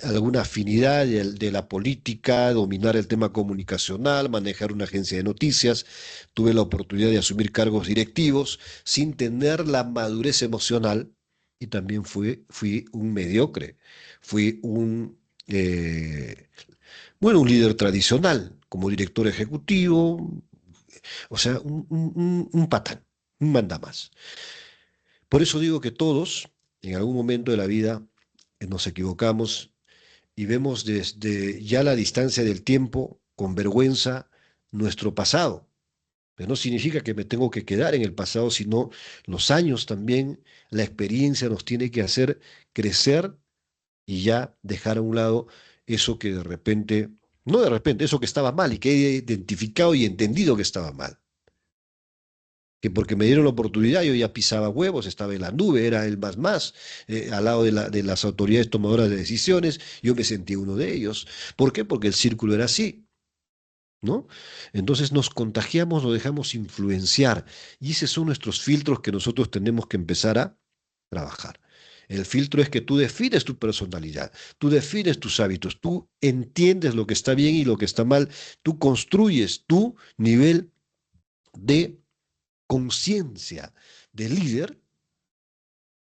alguna afinidad de la política, dominar el tema comunicacional, manejar una agencia de noticias. Tuve la oportunidad de asumir cargos directivos sin tener la madurez emocional y también fui un mediocre, fui eh, un líder tradicional, como director ejecutivo, o sea, un patán, un mandamás. Por eso digo que todos, en algún momento de la vida, nos equivocamos y vemos desde ya la distancia del tiempo, con vergüenza, nuestro pasado. Pero no significa que me tengo que quedar en el pasado, sino los años también, la experiencia nos tiene que hacer crecer y ya dejar a un lado eso que de repente, no de repente, eso que estaba mal y que he identificado y entendido que estaba mal. Que porque me dieron la oportunidad yo ya pisaba huevos, estaba en la nube, era el más, al lado de las autoridades tomadoras de decisiones, yo me sentí uno de ellos. ¿Por qué? Porque el círculo era así, ¿no? Entonces nos contagiamos, nos dejamos influenciar y esos son nuestros filtros que nosotros tenemos que empezar a trabajar. El filtro es que tú defines tu personalidad, tú defines tus hábitos, tú entiendes lo que está bien y lo que está mal, tú construyes tu nivel de conciencia de líder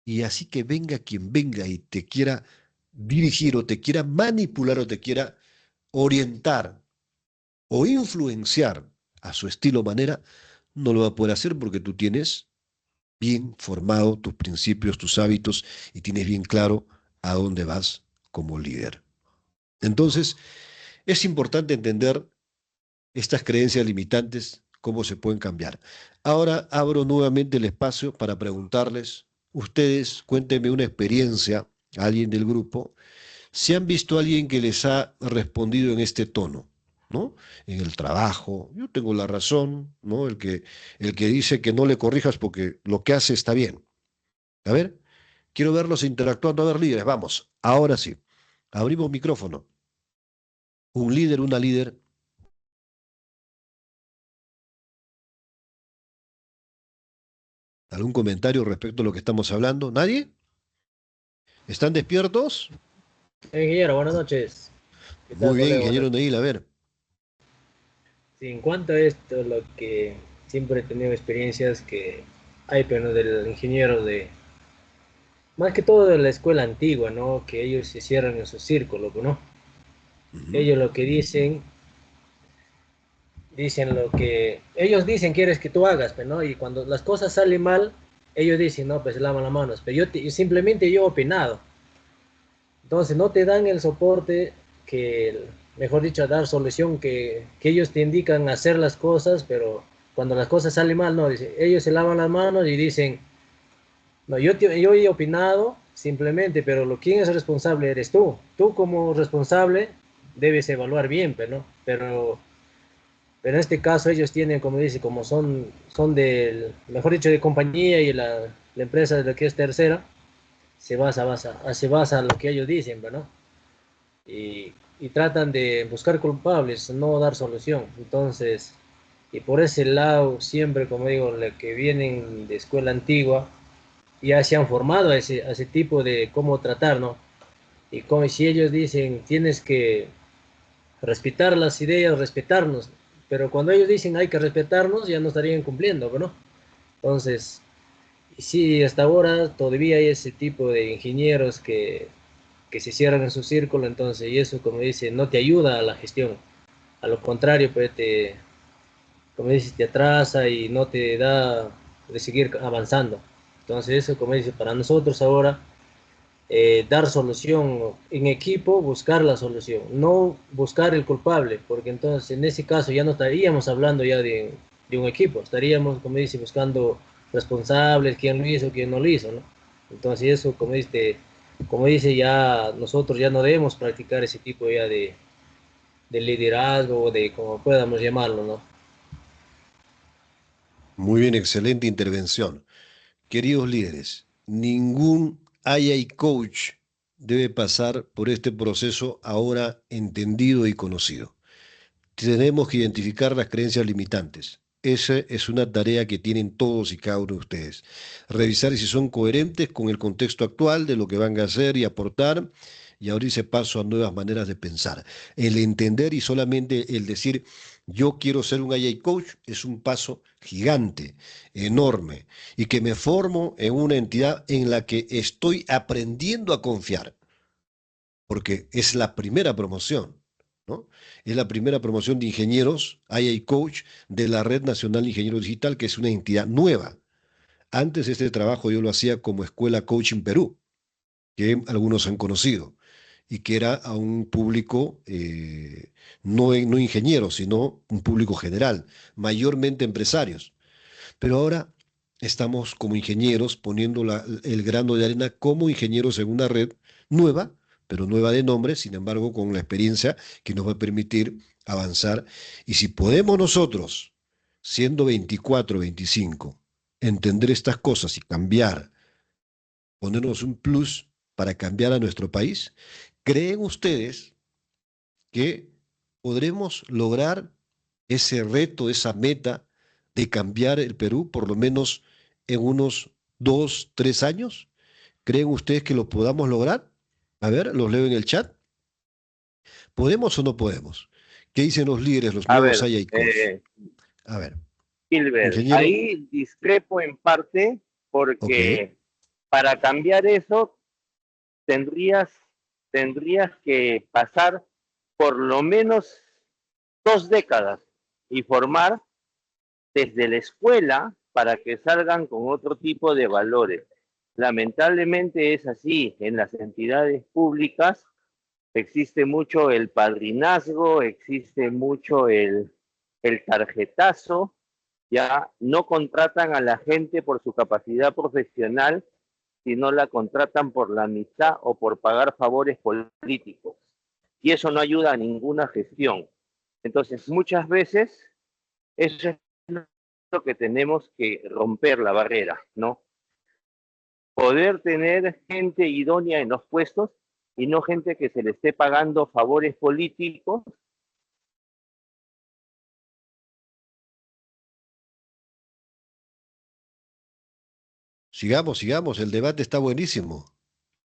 y así que venga quien venga y te quiera dirigir o te quiera manipular o te quiera orientar o influenciar a su estilo o manera, no lo va a poder hacer porque tú tienes bien formado tus principios, tus hábitos y tienes bien claro a dónde vas como líder. Entonces, es importante entender estas creencias limitantes, cómo se pueden cambiar. Ahora abro nuevamente el espacio para preguntarles, ustedes cuéntenme una experiencia, alguien del grupo, si han visto a alguien que les ha respondido en este tono, ¿no? En el trabajo, yo tengo la razón, ¿no? El que dice que no le corrijas porque lo que hace está bien. A ver, quiero verlos interactuando, a ver líderes, vamos, ahora sí, abrimos micrófono. Un líder, una líder. ¿Algún comentario respecto a lo que estamos hablando? ¿Nadie? ¿Están despiertos? Ingeniero, buenas noches. ¿Qué tal, Muy bien, colega? ingeniero Neil, a ver. Sí, en cuanto a esto, lo que siempre he tenido experiencias que hay, pero no del ingeniero más que todo de la escuela antigua, ¿no? Que ellos se cierran en su círculo, ¿no? Ujú. Ellos lo que dicen lo que ellos dicen quieres que tú hagas, pero no, y cuando las cosas salen mal, ellos dicen, no, pues se lavan las manos, pero simplemente yo he opinado. Entonces no te dan el soporte que, mejor dicho, a dar solución que ellos te indican hacer las cosas, pero cuando las cosas salen mal, no, dice, ellos se lavan las manos y dicen, no, yo he opinado simplemente, pero quién es responsable eres tú. Tú como responsable debes evaluar bien, pero, ¿no? Pero en este caso ellos tienen, como dice, como son del, mejor dicho, de compañía y la empresa de la que es tercera, se basa en lo que ellos dicen, ¿no? Y tratan de buscar culpables, no dar solución. Entonces, y por ese lado, siempre, como digo, los que vienen de escuela antigua, ya se han formado a ese tipo de cómo tratar, ¿no? Y como si ellos dicen, tienes que respetar las ideas, respetarnos, pero cuando ellos dicen hay que respetarnos, ya no estarían cumpliendo, ¿no? Entonces, sí, hasta ahora todavía hay ese tipo de ingenieros que se cierran en su círculo, entonces, y eso, como dice, no te ayuda a la gestión. A lo contrario, pues como dices, te atrasa y no te da de seguir avanzando. Entonces, eso, como dice, para nosotros ahora, dar solución en equipo, buscar la solución, no buscar el culpable, porque entonces en ese caso ya no estaríamos hablando ya de un equipo, estaríamos, como dice, buscando responsables, quién lo hizo, quién no lo hizo, ¿no? Entonces eso, como dice, ya nosotros ya no debemos practicar ese tipo ya de liderazgo, de como podamos llamarlo, ¿no? Muy bien, excelente intervención. Queridos líderes, ningún AI coach debe pasar por este proceso ahora entendido y conocido. Tenemos que identificar las creencias limitantes. Esa es una tarea que tienen todos y cada uno de ustedes. Revisar si son coherentes con el contexto actual de lo que van a hacer y aportar y abrirse paso a nuevas maneras de pensar. El entender y solamente el decir yo quiero ser un AI coach es un paso gigante, enorme, y que me formo en una entidad en la que estoy aprendiendo a confiar porque es la primera promoción, ¿no? Es la primera promoción de ingenieros, AI Coach, de la Red Nacional de Ingenieros Digital, que es una entidad nueva. Antes este trabajo yo lo hacía como Escuela Coaching Perú, que algunos han conocido, y que era a un público no ingenieros, sino un público general, mayormente empresarios. Pero ahora estamos como ingenieros poniendo el grano de arena como ingenieros en una red nueva, pero nueva de nombre, sin embargo, con la experiencia que nos va a permitir avanzar. Y si podemos nosotros, siendo 24, 25, entender estas cosas y cambiar, ponernos un plus para cambiar a nuestro país, ¿creen ustedes que podremos lograr ese reto, esa meta de cambiar el Perú, por lo menos en unos 2, 3 años? ¿Creen ustedes que lo podamos lograr? A ver, los leo en el chat. ¿Podemos o no podemos? ¿Qué dicen los líderes, los A nuevos ver, AI coach? A ver, Gilbert, ingeniero, ahí discrepo en parte ok, porque para cambiar eso tendrías, tendrías que pasar por lo menos 2 décadas y formar desde la escuela para que salgan con otro tipo de valores. Lamentablemente es así, en las entidades públicas existe mucho el padrinazgo, existe mucho el tarjetazo, ya no contratan a la gente por su capacidad profesional, sino la contratan por la amistad o por pagar favores políticos. Y eso no ayuda a ninguna gestión. Entonces, muchas veces, eso es lo que tenemos que romper la barrera, ¿no? Poder tener gente idónea en los puestos y no gente que se le esté pagando favores políticos. sigamos, sigamos, el debate está buenísimo.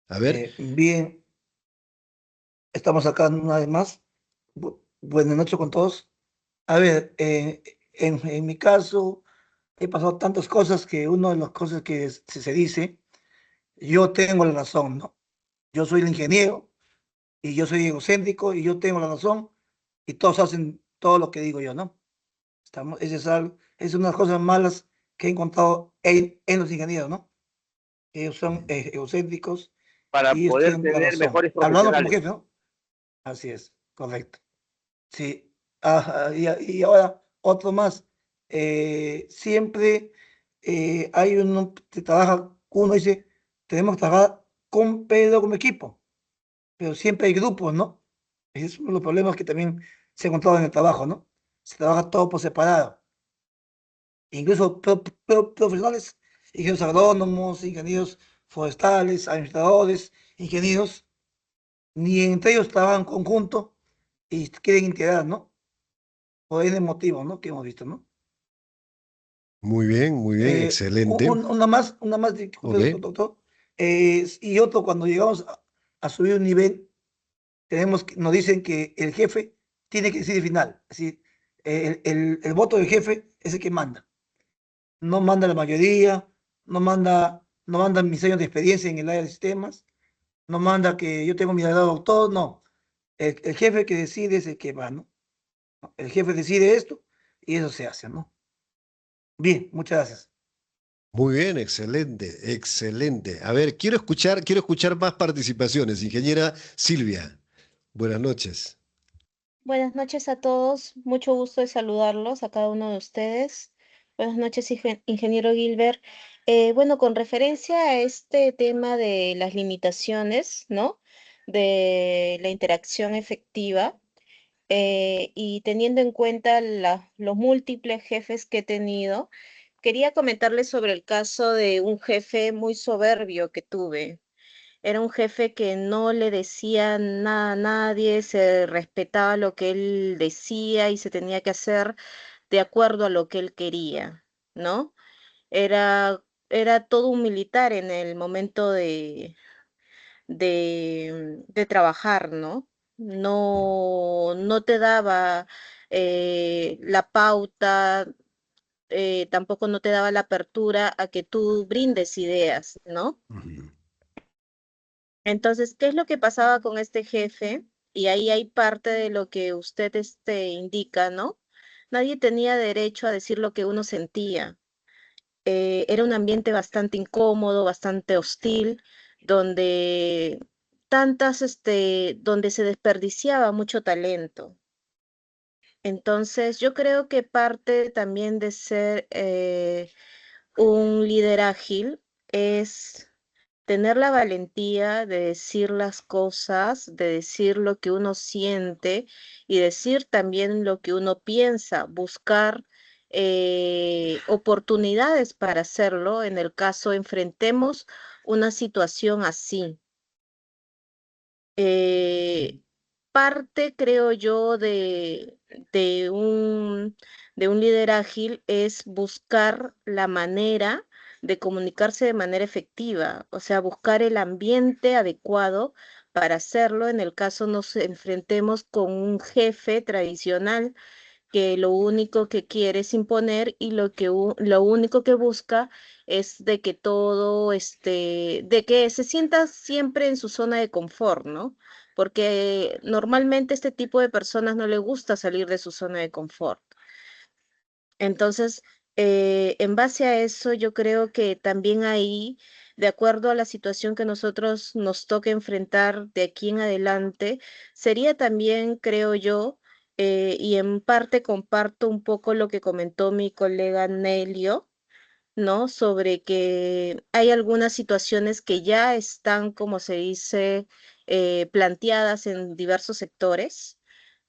A ver, Bien, estamos acá una vez más. Buenas noches con todos. A ver, en mi caso, he pasado tantas cosas que una de las cosas que se dice, yo tengo la razón, ¿no? Yo soy el ingeniero y yo soy egocéntrico y yo tengo la razón y todos hacen todo lo que digo yo, ¿no? Es una de las cosas malas que he encontrado en los ingenieros, ¿no? Ellos son egocéntricos para y ellos poder tienen la tener razón. mejores Hablando como profesionales. jefe, ¿no? Así es, correcto. Sí. Ajá, y ahora otro más. Siempre hay uno que trabaja, uno dice, tenemos que trabajar con Pedro como equipo, pero siempre hay grupos, ¿no? Ese es uno de los problemas que también se ha encontrado en el trabajo, ¿no? Se trabaja todo por separado. Incluso profesionales, ingenieros agrónomos, ingenieros forestales, administradores, ingenieros, ni entre ellos trabajan en conjunto y quieren integrar, ¿no? Por ese motivo, ¿no? Que hemos visto, ¿no? muy bien, excelente. Una más, Ok. disculpe, doctor. Y otro, cuando llegamos a subir un nivel, nos dicen que el jefe tiene que decidir final. Es decir, el voto del jefe es el que manda. No manda la mayoría, no manda mis años de experiencia en el área de sistemas, no manda que yo tengo mi grado de doctor, no. El jefe que decide es el que va, ¿no? El jefe decide esto y eso se hace, ¿no? Bien, muchas gracias. Muy bien, excelente, excelente. A ver, quiero escuchar más participaciones. Ingeniera Silvia, buenas noches. Buenas noches a todos, mucho gusto de saludarlos a cada uno de ustedes. Buenas noches, ingeniero Gilbert. Bueno, con referencia a este tema de las limitaciones, ¿no? De la interacción efectiva, y teniendo en cuenta los múltiples jefes que he tenido, quería comentarles sobre el caso de un jefe muy soberbio que tuve. Era un jefe que no le decía nada a nadie, se respetaba lo que él decía y se tenía que hacer de acuerdo a lo que él quería, ¿no? Era todo un militar en el momento de trabajar, ¿no? No te daba la pauta, tampoco no te daba la apertura a que tú brindes ideas, ¿no? Ujú. Entonces, ¿qué es lo que pasaba con este jefe? Y ahí hay parte de lo que usted indica, ¿no? Nadie tenía derecho a decir lo que uno sentía. Era un ambiente bastante incómodo, bastante hostil, donde donde se desperdiciaba mucho talento. Entonces, yo creo que parte también de ser un líder ágil es tener la valentía de decir las cosas, de decir lo que uno siente y decir también lo que uno piensa, buscar oportunidades para hacerlo en el caso enfrentemos una situación así. Eh, Parte, creo yo, de de un líder ágil es buscar la manera de comunicarse de manera efectiva, o sea, buscar el ambiente adecuado para hacerlo en el caso nos enfrentemos con un jefe tradicional que lo único que quiere es imponer y lo único que busca es de que todo, de que se sienta siempre en su zona de confort, ¿no? Porque normalmente este tipo de personas no le gusta salir de su zona de confort. Entonces, en base a eso, yo creo que también ahí, de acuerdo a la situación que nosotros nos toque enfrentar de aquí en adelante, sería también, creo yo, y en parte comparto un poco lo que comentó mi colega Nelio, ¿no? Sobre que hay algunas situaciones que ya están, como se dice, planteadas en diversos sectores,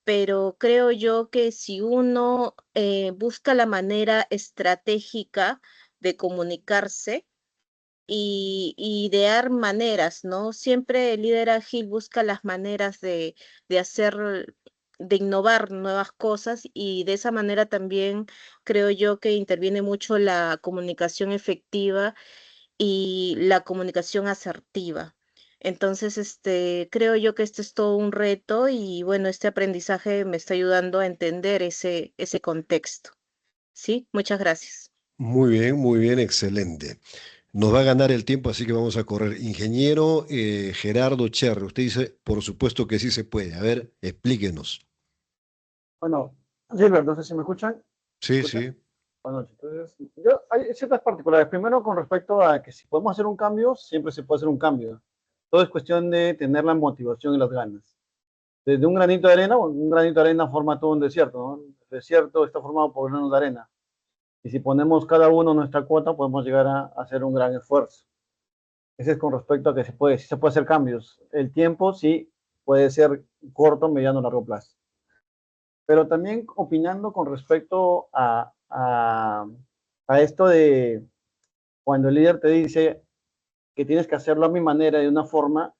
pero creo yo que si uno busca la manera estratégica de comunicarse y idear maneras, ¿no? Siempre el líder ágil busca las maneras de hacer, de innovar nuevas cosas y de esa manera también creo yo que interviene mucho la comunicación efectiva y la comunicación asertiva. Entonces, creo yo que este es todo un reto y bueno, este aprendizaje me está ayudando a entender ese contexto. ¿Sí? Muchas gracias. muy bien, excelente. Nos va a ganar el tiempo, así que vamos a correr. Ingeniero Gerardo Cherry, usted dice, por supuesto que sí se puede. A ver, explíquenos. Bueno, Gilbert, no sé si me escuchan. Sí, ¿Escuchan? sí. Buenas noches. Entonces, hay ciertas particularidades. Primero, con respecto a que si podemos hacer un cambio, siempre se puede hacer un cambio. Todo es cuestión de tener la motivación y las ganas. Desde un granito de arena, bueno, un granito de arena forma todo un desierto, ¿no? El desierto está formado por granos de arena. Y si ponemos cada uno nuestra cuota, podemos llegar a hacer un gran esfuerzo. Ese es con respecto a que sí se puede hacer cambios. El tiempo sí puede ser corto, mediano, largo plazo. Pero también opinando con respecto a esto de cuando el líder te dice que tienes que hacerlo a mi manera, de una forma,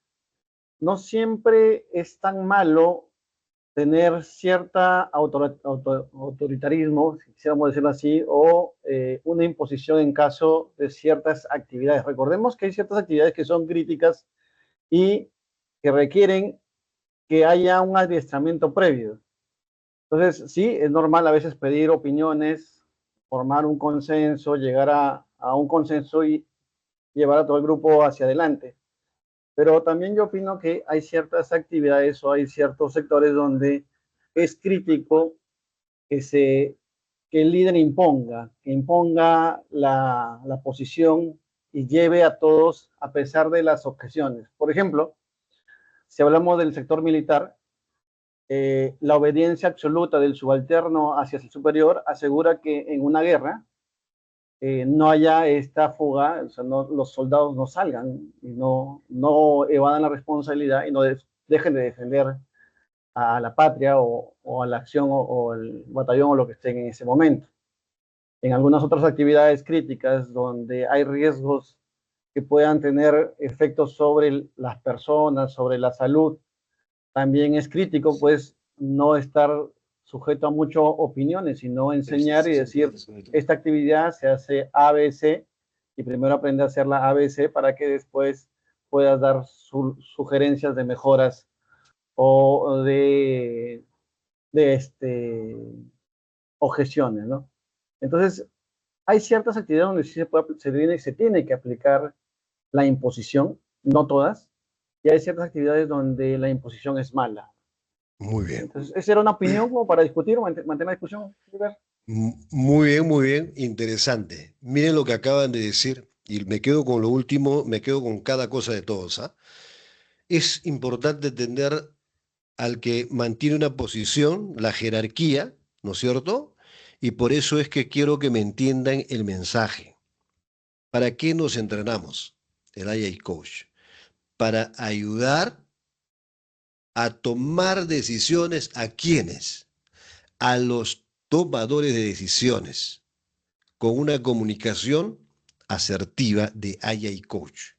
no siempre es tan malo tener cierta autoritarismo, si quisiéramos decirlo así, o una imposición en caso de ciertas actividades. Recordemos que hay ciertas actividades que son críticas y que requieren que haya un adiestramiento previo. Entonces, sí, es normal a veces pedir opiniones, formar un consenso, llegar a un consenso y llevar a todo el grupo hacia adelante. Pero también yo opino que hay ciertas actividades o hay ciertos sectores donde es crítico que el líder que imponga la posición y lleve a todos a pesar de las objeciones. Por ejemplo, si hablamos del sector militar, la obediencia absoluta del subalterno hacia el superior asegura que en una guerra no haya esta fuga, o sea, los soldados no salgan y no evadan la responsabilidad y no dejen de defender a la patria o a la acción o el batallón o lo que estén en ese momento. En algunas otras actividades críticas donde hay riesgos que puedan tener efectos sobre las personas, sobre la salud, también es crítico, pues, no estar sujeto a muchas opiniones, sino enseñar y decir, esta actividad se hace ABC y primero aprende a hacerla ABC para que después puedas dar sugerencias de mejoras o de objeciones, ¿no? Entonces, hay ciertas actividades donde sí se tiene que aplicar la imposición, no todas, y hay ciertas actividades donde la imposición es mala. Muy bien. Entonces, esa era una opinión como para discutir, mantener la discusión. Muy bien, interesante. Miren lo que acaban de decir, y me quedo con lo último, me quedo con cada cosa de todos, ¿ah? Es importante entender al que mantiene una posición, la jerarquía, ¿no es cierto? Y por eso es que quiero que me entiendan el mensaje. ¿Para qué nos entrenamos? El AI Coach. Para ayudar a tomar decisiones a quienes, a los tomadores de decisiones, con una comunicación asertiva de AI Coach,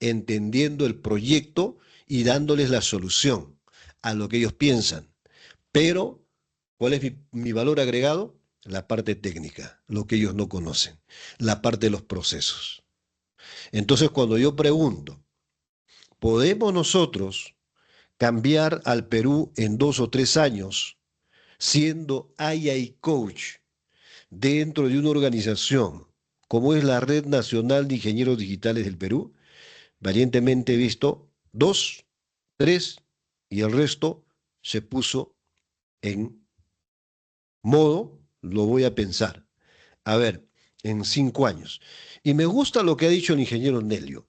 entendiendo el proyecto y dándoles la solución a lo que ellos piensan. Pero, ¿cuál es mi valor agregado? La parte técnica, lo que ellos no conocen, la parte de los procesos. Entonces, cuando yo pregunto, ¿podemos nosotros cambiar al Perú en 2 o 3 años siendo AI Coach dentro de una organización como es la Red Nacional de Ingenieros Digitales del Perú? Valientemente he visto 2, 3 y el resto se puso en modo, lo voy a pensar. A ver, en 5 años. Y me gusta lo que ha dicho el ingeniero Nelio.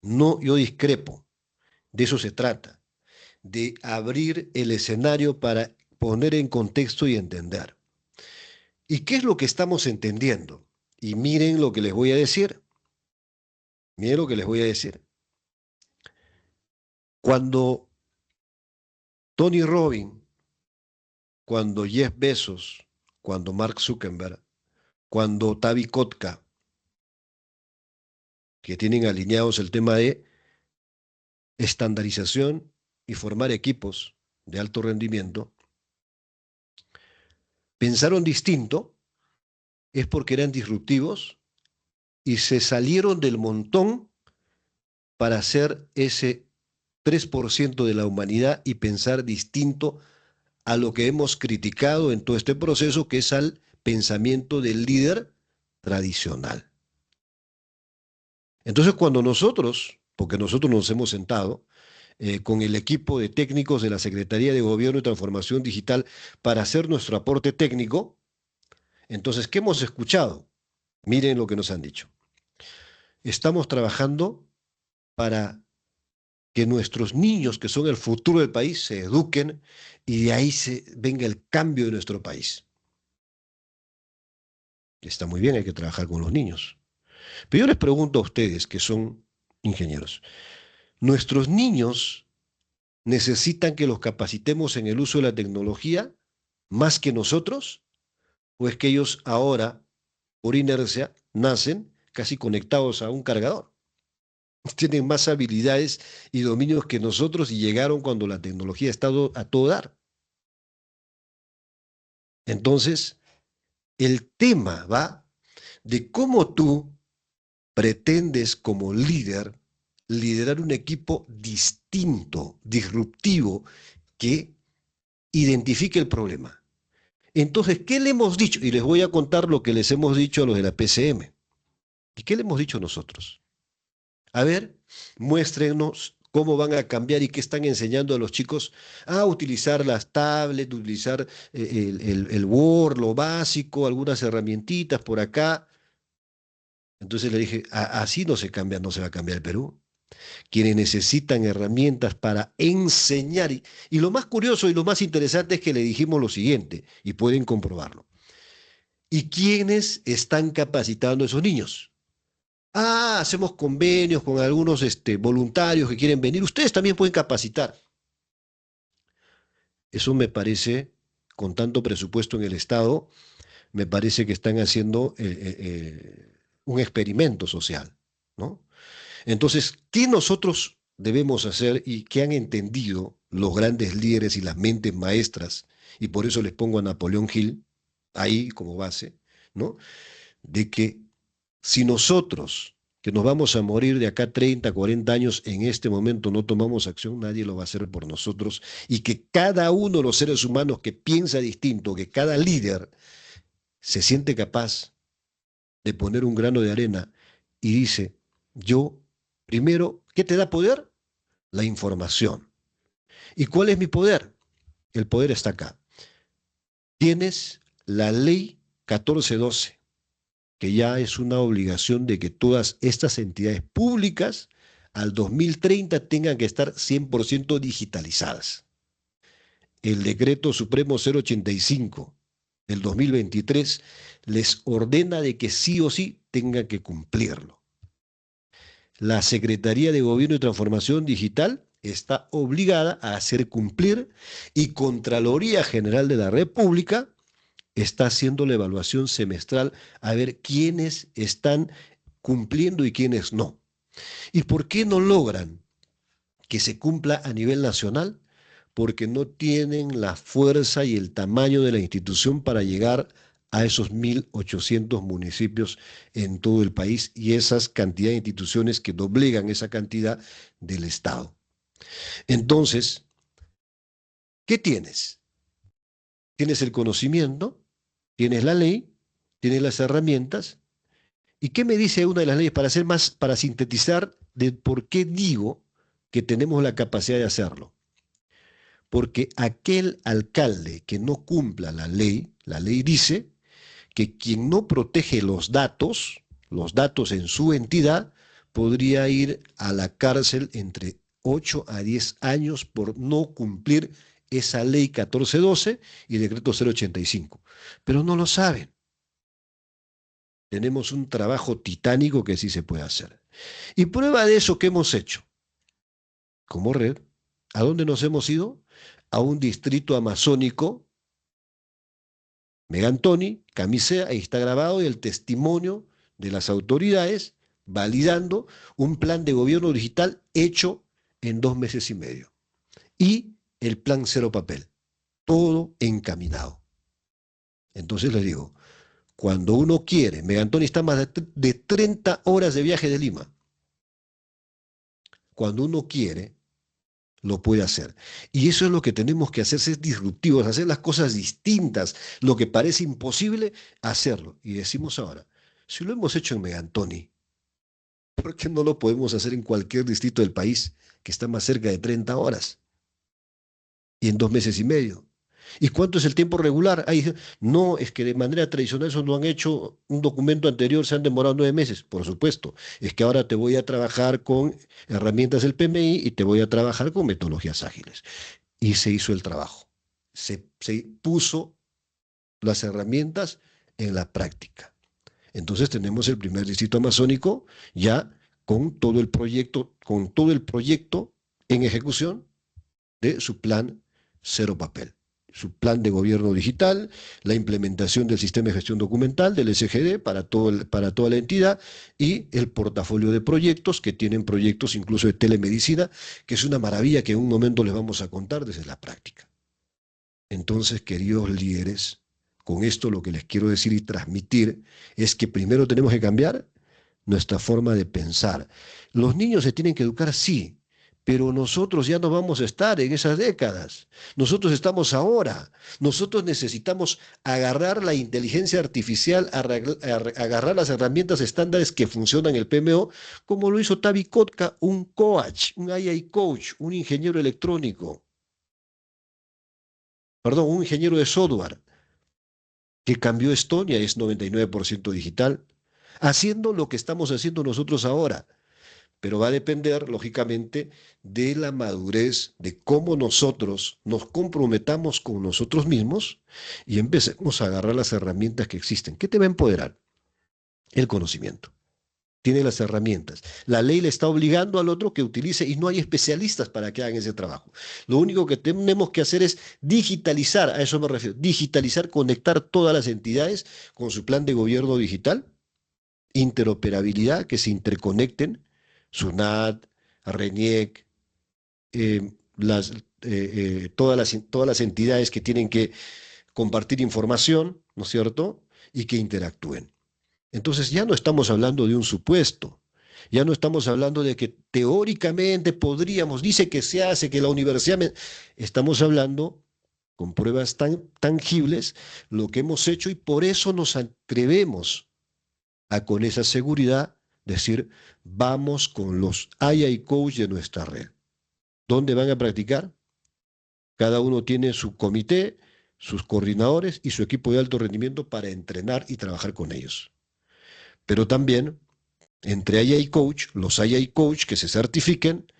No, yo discrepo. De eso se trata, de abrir el escenario para poner en contexto y entender. ¿Y qué es lo que estamos entendiendo? Y miren lo que les voy a decir. Miren lo que les voy a decir. Cuando Tony Robbins, cuando Jeff Bezos, cuando Mark Zuckerberg, cuando Tavi Kotka, que tienen alineados el tema de estandarización y formar equipos de alto rendimiento, pensaron distinto, es porque eran disruptivos y se salieron del montón para ser ese 3% de la humanidad y pensar distinto a lo que hemos criticado en todo este proceso, que es al pensamiento del líder tradicional. Entonces, cuando nosotros, porque nosotros nos hemos sentado con el equipo de técnicos de la Secretaría de Gobierno y Transformación Digital para hacer nuestro aporte técnico, entonces, ¿qué hemos escuchado? Miren lo que nos han dicho. Estamos trabajando para que nuestros niños, que son el futuro del país, se eduquen y de ahí venga el cambio de nuestro país. Está muy bien, hay que trabajar con los niños. Pero yo les pregunto a ustedes, que son ingenieros, ¿nuestros niños necesitan que los capacitemos en el uso de la tecnología más que nosotros? ¿O es que ellos ahora, por inercia, nacen casi conectados a un cargador? Tienen más habilidades y dominios que nosotros y llegaron cuando la tecnología ha estado a todo dar. Entonces, el tema va de cómo tú pretendes como líder liderar un equipo distinto, disruptivo, que identifique el problema. Entonces, ¿qué le hemos dicho? Y les voy a contar lo que les hemos dicho a los de la PCM. ¿Y qué le hemos dicho nosotros? A ver, muéstrenos cómo van a cambiar y qué están enseñando a los chicos a utilizar las tablets, utilizar el Word, lo básico, algunas herramientitas por acá. Entonces le dije, así no se cambia, no se va a cambiar el Perú. Quienes necesitan herramientas para enseñar. Y lo más curioso y lo más interesante es que le dijimos lo siguiente, y pueden comprobarlo. ¿Y quiénes están capacitando a esos niños? Hacemos convenios con algunos voluntarios que quieren venir. Ustedes también pueden capacitar. Eso me parece, con tanto presupuesto en el Estado, me parece que están haciendo un experimento social, ¿no? Entonces, ¿qué nosotros debemos hacer y qué han entendido los grandes líderes y las mentes maestras? Y por eso les pongo a Napoleón Hill ahí como base, ¿no? De que si nosotros, que nos vamos a morir de acá 30, 40 años, en este momento no tomamos acción, nadie lo va a hacer por nosotros, y que cada uno de los seres humanos que piensa distinto, que cada líder se siente capaz de poner un grano de arena y dice, yo, primero, ¿qué te da poder? La información. ¿Y cuál es mi poder? El poder está acá. Tienes la ley 1412, que ya es una obligación de que todas estas entidades públicas al 2030 tengan que estar 100% digitalizadas. El decreto supremo 085 del 2023 les ordena de que sí o sí tengan que cumplirlo. La Secretaría de Gobierno y Transformación Digital está obligada a hacer cumplir y Contraloría General de la República está haciendo la evaluación semestral a ver quiénes están cumpliendo y quiénes no. ¿Y por qué no logran que se cumpla a nivel nacional? Porque no tienen la fuerza y el tamaño de la institución para llegar a esos 1.800 municipios en todo el país y esas cantidad de instituciones que doblegan esa cantidad del Estado. Entonces, ¿qué tienes? Tienes el conocimiento, tienes la ley, tienes las herramientas. ¿Y qué me dice una de las leyes para sintetizar de por qué digo que tenemos la capacidad de hacerlo? Porque aquel alcalde que no cumpla la ley dice que quien no protege los datos en su entidad, podría ir a la cárcel entre 8 a 10 años por no cumplir esa ley 1412 y decreto 085. Pero no lo saben. Tenemos un trabajo titánico que sí se puede hacer. Y prueba de eso que hemos hecho. Como red, ¿a dónde nos hemos ido? A un distrito amazónico, Megantoni, Camisea, ahí está grabado, y el testimonio de las autoridades validando un plan de gobierno digital hecho en 2 meses y medio. Y el plan cero papel, todo encaminado. Entonces les digo, cuando uno quiere, Megantoni está más de 30 horas de viaje de Lima. cuando uno quiere, lo puede hacer. Y eso es lo que tenemos que hacer, ser disruptivos, hacer las cosas distintas. Lo que parece imposible, hacerlo. Y decimos ahora, si lo hemos hecho en Megantoni, ¿por qué no lo podemos hacer en cualquier distrito del país que está más cerca de 30 horas? Y en 2 meses y medio. ¿Y cuánto es el tiempo regular? Ahí, no, es que de manera tradicional eso lo han hecho un documento anterior, se han demorado 9 meses. Por supuesto, es que ahora te voy a trabajar con herramientas del PMI y te voy a trabajar con metodologías ágiles. Y se hizo el trabajo. Se puso las herramientas en la práctica. Entonces tenemos el primer distrito amazónico ya con todo el proyecto en ejecución de su plan Cero Papel, su plan de gobierno digital, la implementación del sistema de gestión documental del SGD para toda la entidad y el portafolio de proyectos, que tienen proyectos incluso de telemedicina, que es una maravilla que en un momento les vamos a contar desde la práctica. Entonces, queridos líderes, con esto lo que les quiero decir y transmitir es que primero tenemos que cambiar nuestra forma de pensar. Los niños se tienen que educar, sí, pero nosotros ya no vamos a estar en esas décadas. Nosotros estamos ahora. Nosotros necesitamos agarrar la inteligencia artificial, agarrar las herramientas estándares que funcionan en el PMO, como lo hizo Tavi Kotka, un coach, un AI coach, un ingeniero electrónico. Perdón, un ingeniero de software que cambió Estonia, es 99% digital, haciendo lo que estamos haciendo nosotros ahora. Pero va a depender, lógicamente, de la madurez, de cómo nosotros nos comprometamos con nosotros mismos y empecemos a agarrar las herramientas que existen. ¿Qué te va a empoderar? El conocimiento. Tiene las herramientas. La ley le está obligando al otro que utilice y no hay especialistas para que hagan ese trabajo. Lo único que tenemos que hacer es digitalizar, a eso me refiero, digitalizar, conectar todas las entidades con su plan de gobierno digital, interoperabilidad, que se interconecten, SUNAT, RENIEC, todas las entidades que tienen que compartir información, ¿no es cierto? Y que interactúen. Entonces ya no estamos hablando de un supuesto, ya no estamos hablando de que teóricamente podríamos, dice que se hace, que la universidad... Estamos hablando con pruebas tan tangibles lo que hemos hecho y por eso nos atrevemos a con esa seguridad decir, vamos con los AI coach de nuestra red. ¿Dónde van a practicar? Cada uno tiene su comité, sus coordinadores y su equipo de alto rendimiento para entrenar y trabajar con ellos. Pero también, entre AI coach, los AI coach que se certifiquen,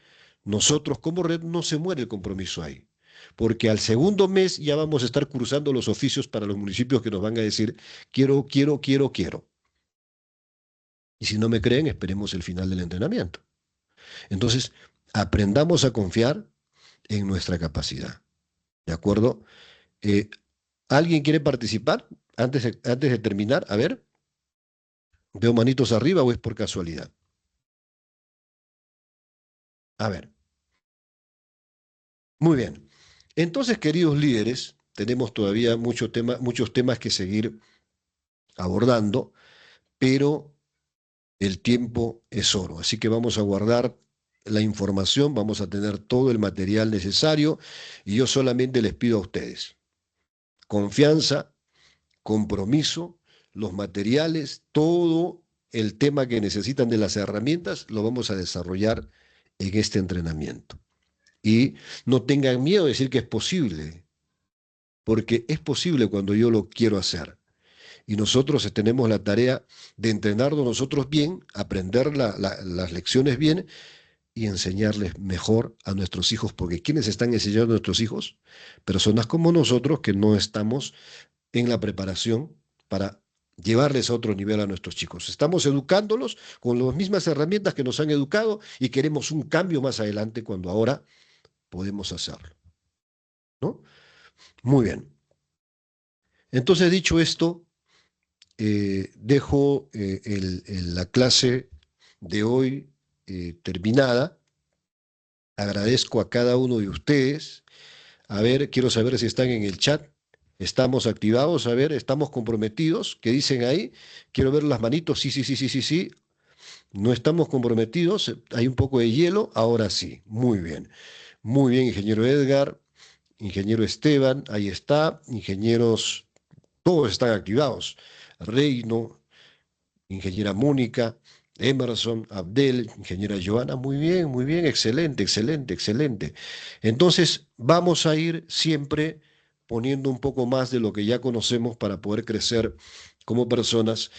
nosotros como red no se muere el compromiso ahí. Porque al segundo mes ya vamos a estar cruzando los oficios para los municipios que nos van a decir, quiero. Y si no me creen, esperemos el final del entrenamiento. Entonces, aprendamos a confiar en nuestra capacidad. ¿De acuerdo? ¿Alguien quiere participar antes de terminar? A ver. ¿Veo manitos arriba o es por casualidad? A ver. Muy bien. Entonces, queridos líderes, tenemos todavía muchos temas que seguir abordando, pero el tiempo es oro. Así que vamos a guardar la información, vamos a tener todo el material necesario y yo solamente les pido a ustedes confianza, compromiso, los materiales, todo el tema que necesitan de las herramientas, lo vamos a desarrollar en este entrenamiento. Y no tengan miedo de decir que es posible, porque es posible cuando yo lo quiero hacer. Y nosotros tenemos la tarea de entrenarnos nosotros bien, aprender las lecciones bien y enseñarles mejor a nuestros hijos, porque ¿quiénes están enseñando a nuestros hijos? Personas como nosotros que no estamos en la preparación para llevarles a otro nivel a nuestros chicos. Estamos educándolos con las mismas herramientas que nos han educado y queremos un cambio más adelante cuando ahora podemos hacerlo, ¿no? Muy bien. Entonces, dicho esto, dejo la clase de hoy terminada. Agradezco a cada uno de ustedes. A ver, quiero saber si están en el chat. ¿Estamos activados? A ver, ¿estamos comprometidos? ¿Qué dicen ahí? Quiero ver las manitos. Sí. No estamos comprometidos, hay un poco de hielo, ahora sí, muy bien, ingeniero Edgar, ingeniero Esteban, ahí está, ingenieros, todos están activados, Reino, ingeniera Mónica, Emerson, Abdel, ingeniera Joana, muy bien, excelente, excelente, excelente. Entonces, vamos a ir siempre poniendo un poco más de lo que ya conocemos para poder crecer como personas.